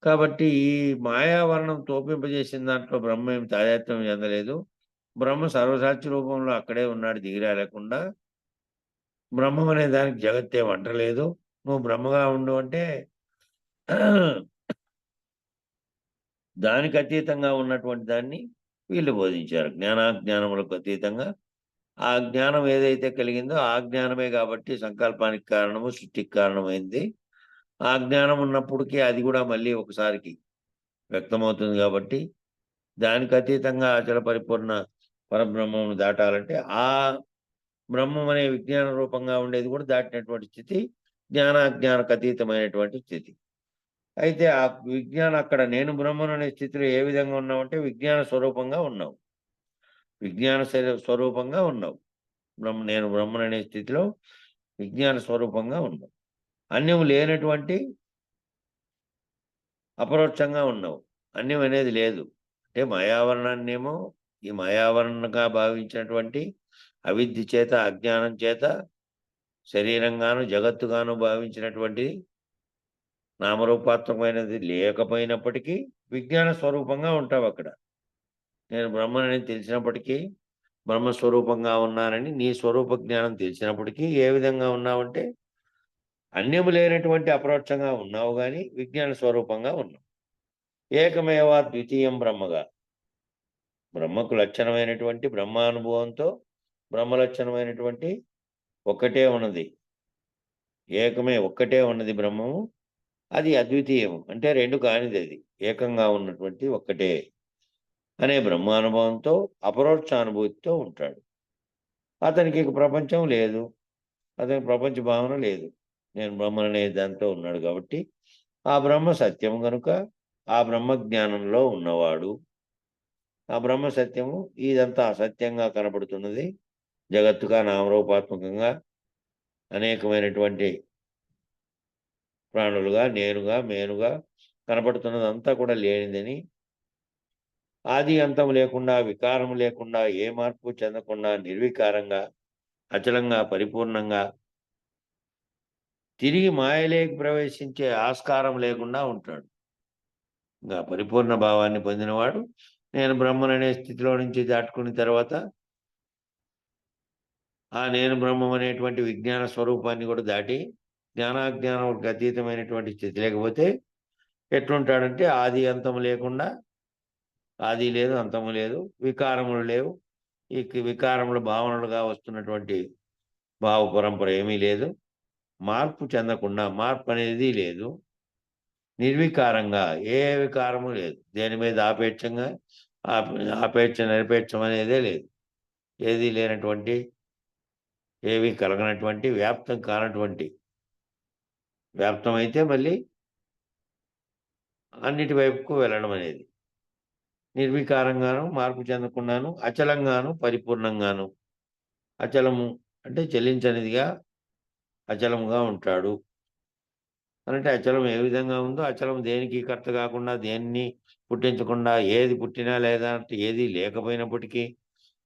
కాబట్టి ఈ మాయావరణం తోపింపజేసిన దాంట్లో బ్రహ్మ ఏమి తాదాత్మ్యం చెందలేదు. బ్రహ్మ సర్వసాక్షి రూపంలో అక్కడే ఉన్నాడు, దిగిరాలేకుండా. బ్రహ్మం అనే దానికి జగత్ ఏం అంటలేదు, నువ్వు బ్రహ్మగా ఉండు అంటే దానికి అతీతంగా ఉన్నటువంటి దాన్ని వీళ్ళు బోధించారు. జ్ఞానాజ్ఞానములకు అతీతంగా ఆ జ్ఞానం ఏదైతే కలిగిందో ఆ జ్ఞానమే కాబట్టి సంకల్పానికి కారణము, సృష్టికి కారణమైంది. ఆ జ్ఞానం ఉన్నప్పటికీ అది కూడా మళ్ళీ ఒకసారికి వ్యక్తమవుతుంది కాబట్టి దానికి అతీతంగా అచల పరిపూర్ణ పరబ్రహ్మమును దాటాలంటే ఆ బ్రహ్మం అనే విజ్ఞాన రూపంగా ఉండేది కూడా దాటినటువంటి స్థితి జ్ఞానాజ్ఞానకు అతీతమైనటువంటి స్థితి. అయితే ఆ విజ్ఞానం అక్కడ నేను బ్రహ్మను అనే స్థితిలో ఏ విధంగా ఉన్నావంటే విజ్ఞాన స్వరూపంగా ఉన్నావు, విజ్ఞాన స్వరూపంగా ఉన్నావు. నేను బ్రహ్మను అనే స్థితిలో విజ్ఞాన స్వరూపంగా ఉన్నావు. అన్యం లేనటువంటి అపరోక్షంగా ఉన్నావు. అన్యం అనేది లేదు. అంటే మాయావరణాన్నేమో ఈ మాయావరణంగా భావించినటువంటి అవిద్య చేత, అజ్ఞానం చేత శరీరంగాను జగత్తుగాను భావించినటువంటి నామరూపాత్మకమైనది లేకపోయినప్పటికీ విజ్ఞాన స్వరూపంగా ఉంటావు అక్కడ. నేను బ్రహ్మనని తెలిసినప్పటికీ, బ్రహ్మస్వరూపంగా ఉన్నానని నీ స్వరూప జ్ఞానం తెలిసినప్పటికీ ఏ విధంగా ఉన్నావంటే అన్యము లేనటువంటి అపరోక్షంగా ఉన్నావు కానీ విజ్ఞాన స్వరూపంగా ఉన్నావు. ఏకమేవా ద్వితీయం బ్రహ్మగా, బ్రహ్మకు లక్షణమైనటువంటి బ్రహ్మానుభవంతో బ్రహ్మ లక్షణమైనటువంటి ఒక్కటే ఉన్నది, ఒక్కటే ఉన్నది బ్రహ్మము. అది అద్వితీయము అంటే రెండు కానిది, అది ఏకంగా ఉన్నటువంటి ఒక్కటే అనే బ్రహ్మానుభవంతో అపరోక్ష అనుభూతితో ఉంటాడు. అతనికి ప్రపంచం లేదు, అతనికి ప్రపంచ భావన లేదు. నేను బ్రహ్మనే దాంతో ఉన్నాడు కాబట్టి ఆ బ్రహ్మ సత్యము కనుక ఆ బ్రహ్మ జ్ఞానంలో ఉన్నవాడు. ఆ బ్రహ్మ సత్యము ఇదంతా అసత్యంగా కనబడుతున్నది, జగత్తుగా నామరూపాత్మకంగా అనేకమైనటువంటి ప్రాణులుగా నేనుగా మేనుగా కనపడుతున్నదంతా కూడా లేనిదని, ఆది అంతం లేకుండా వికారం లేకుండా ఏ మార్పు చెందకుండా నిర్వికారంగా అచలంగా పరిపూర్ణంగా తిరిగి మాయలేకి ప్రవేశించే ఆస్కారం లేకుండా ఉంటాడు. ఇంకా పరిపూర్ణ భావాన్ని పొందినవాడు నేను బ్రహ్మననే స్థితిలో నుంచి దాటుకున్న తర్వాత ఆ నేను బ్రహ్మం అనేటువంటి విజ్ఞాన స్వరూపాన్ని కూడా దాటి జ్ఞానాజ్ఞానానికి అతీతమైనటువంటి స్థితి లేకపోతే ఎట్లుంటాడంటే ఆది అంతము లేకుండా, ఆది లేదు అంతము లేదు, వికారములు లేవు. ఈ వికారములు భావనలుగా వస్తున్నటువంటి భావ పరంపర ఏమీ లేదు, మార్పు చెందకుండా, మార్పు అనేది లేదు, నిర్వికారంగా ఏ వికారము లేదు, దేని మీద ఆపేక్షంగా ఆపేక్ష నిరపేక్షం అనేదే లేదు, ఏది లేనటువంటి, ఏవి కలగనటువంటి, వ్యాప్తం కానటువంటి, వ్యాప్తమైతే మళ్ళీ అన్నిటి వైపుకు వెళ్ళడం అనేది, నిర్వికారంగాను మార్పు చెందకుండాను అచలంగాను పరిపూర్ణంగాను. అచలము అంటే చెల్లించనిదిగా అచలముగా ఉంటాడు అంటే అచలం ఏ విధంగా ఉందో అచలం దేనికి కర్త కాకుండా, దేన్ని పుట్టించకుండా, ఏది పుట్టినా లేదా ఏది లేకపోయినప్పటికీ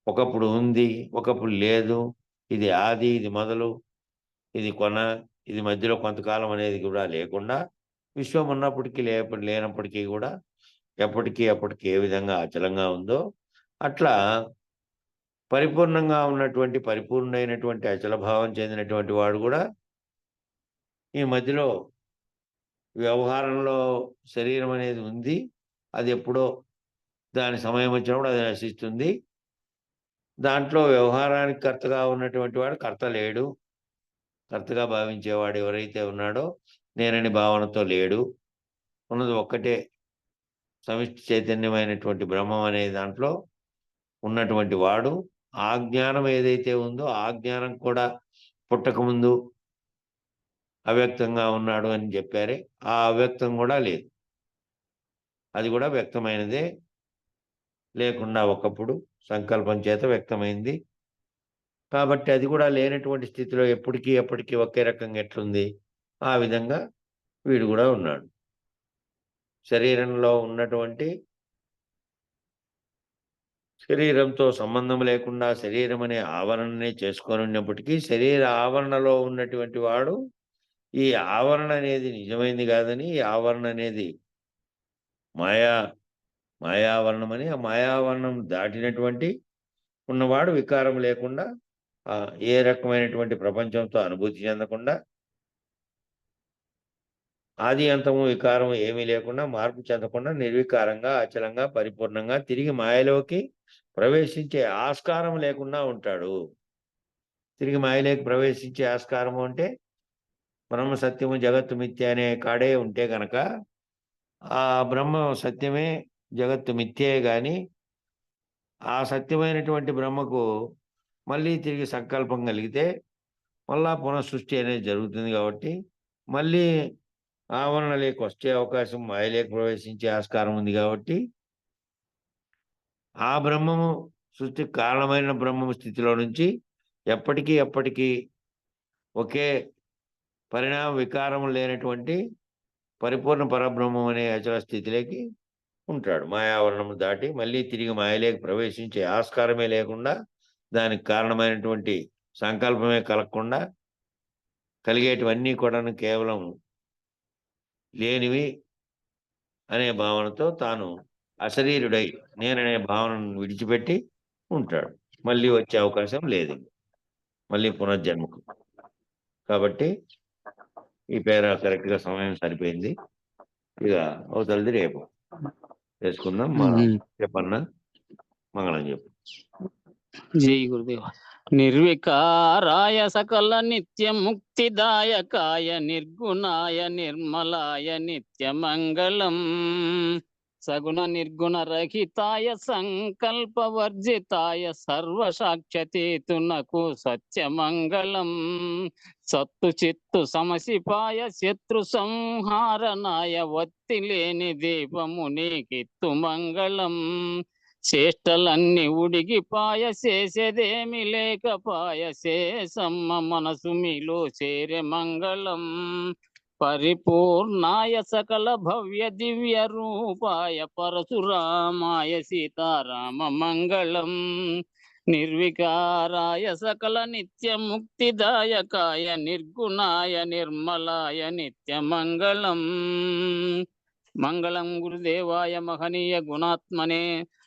ఒకప్పుడు ఉంది ఒకప్పుడు లేదు, ఇది ఆది ఇది మొదలు ఇది కొన, ఇది మధ్యలో కొంతకాలం అనేది కూడా లేకుండా విశ్వం ఉన్నప్పటికీ లేనప్పటికీ కూడా ఎప్పటికీ అప్పటికి ఏ విధంగా అచలంగా ఉందో అట్లా పరిపూర్ణంగా ఉన్నటువంటి పరిపూర్ణమైనటువంటి అచల భావం చెందినటువంటి వాడు కూడా ఈ మధ్యలో వ్యవహారంలో శరీరం అనేది ఉంది, అది ఎప్పుడో దాని సమయం వచ్చినప్పుడు అది నశిస్తుంది. దాంట్లో వ్యవహారానికి కర్తగా ఉన్నటువంటి వాడు కర్త లేడు, కర్తగా భావించేవాడు ఎవరైతే ఉన్నాడో నేనని భావనతో లేడు. ఉన్నది ఒక్కటే సమిష్టి చైతన్యమైనటువంటి బ్రహ్మం అనే దాంట్లో ఉన్నటువంటి వాడు. ఆ జ్ఞానం ఏదైతే ఉందో ఆ జ్ఞానం కూడా పుట్టకముందు అవ్యక్తంగా ఉన్నాడు అని చెప్పారే, ఆ అవ్యక్తం కూడా లేదు, అది కూడా వ్యక్తమైనదే, లేకుండా ఒకప్పుడు సంకల్పం చేత వ్యక్తమైంది. కాబట్టి అది కూడా లేనటువంటి స్థితిలో ఎప్పటికీ ఒకే రకంగా ఎట్లుంది? ఆ విధంగా వీడు కూడా ఉన్నాడు. శరీరంలో ఉన్నటువంటి శరీరంతో సంబంధం లేకుండా శరీరం అనే ఆవరణనే చేసుకొని ఉన్నప్పటికీ, శరీర ఆవరణలో ఉన్నటువంటి వాడు ఈ ఆవరణ అనేది నిజమైంది కాదని, ఈ ఆవరణ అనేది మాయా మాయావరణమని, ఆ మాయావరణం దాటినటువంటి ఉన్నవాడు వికారం లేకుండా ఏ రకమైనటువంటి ప్రపంచంతో అనుభూతి చెందకుండా, ఆది అంతము వికారం ఏమీ లేకుండా, మార్పు చెందకుండా, నిర్వికారంగా, అచలంగా, పరిపూర్ణంగా తిరిగి మాయలోకి ప్రవేశించే ఆస్కారం లేకుండా ఉంటాడు. తిరిగి మాయలోకి ప్రవేశించే ఆస్కారము అంటే బ్రహ్మ సత్యము జగత్తు మిథ్య అనే కాడే ఉంటే గనక, ఆ బ్రహ్మ సత్యమే జగత్తు మిథ్యే గాని, ఆ సత్యమైనటువంటి బ్రహ్మకు మళ్ళీ తిరిగి సంకల్పం కలిగితే మళ్ళా పునఃసృష్టి అనేది జరుగుతుంది కాబట్టి, మళ్ళీ ఆవరణలోకి వచ్చే అవకాశం, మాయలోకి ప్రవేశించే ఆస్కారం ఉంది కాబట్టి, ఆ బ్రహ్మము సృష్టికి కారణమైన బ్రహ్మము స్థితిలో నుంచి ఎప్పటికీ ఒకే పరిణామ వికారం లేనటువంటి పరిపూర్ణ పరబ్రహ్మం అనే అచల స్థితిలోకి ఉంటాడు. మాయావరణము దాటి మళ్ళీ తిరిగి మాయలోకి ప్రవేశించే ఆస్కారమే లేకుండా, దానికి కారణమైనటువంటి సంకల్పమే కలగకుండా, కలిగేటివన్నీ కూడాను కేవలం లేనివి అనే భావనతో తాను అశరీరుడై నేననే భావనను విడిచిపెట్టి ఉంటాడు. మళ్ళీ వచ్చే అవకాశం లేదు. మళ్ళీ పునర్జన్మకు. కాబట్టి ఈ పేర కరెక్ట్‌గా సమయం సరిపోయింది. ఇక అవతలది రేపు చేసుకుందాం. చెప్పన్నా? మంగళం చెప్పు. జై గురుదేవ. నిర్వికారాయ సకల నిత్య ముక్తిదాయకాయ నిర్గుణాయ నిర్మలాయ నిత్యమంగళం సగుణ నిర్గుణ రహితాయ సంకల్పవర్జితాయ సర్వసాక్షతేతునకు సత్యమంగళం సత్తు చిత్తు సమసిపాయ శత్రు సంహారణాయ వత్తి లేని దీపము నీకిత్తు మంగళం చేష్టలన్నీ ఉడిగిపాయ చేసేదేమి లేకపాయ శేషమ్మ మనసు మీలో చేరే మంగళం పరిపూర్ణాయ సకల భవ్య దివ్య రూపాయ పరశురామాయ సీతారామ మంగళం నిర్వికారాయ సకల నిత్య ముక్తిదాయకాయ నిర్గుణాయ నిర్మలాయ నిత్య మంగళం మంగళం గురుదేవాయ మహనీయ గుణాత్మనే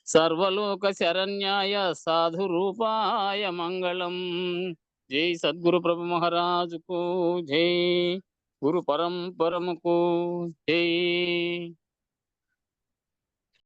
సర్వలోక శరణ్యాయ సాధు రూపాయ మంగళం జై సద్గురు ప్రభు మహారాజుకు జై గురు పరంపరముకు జై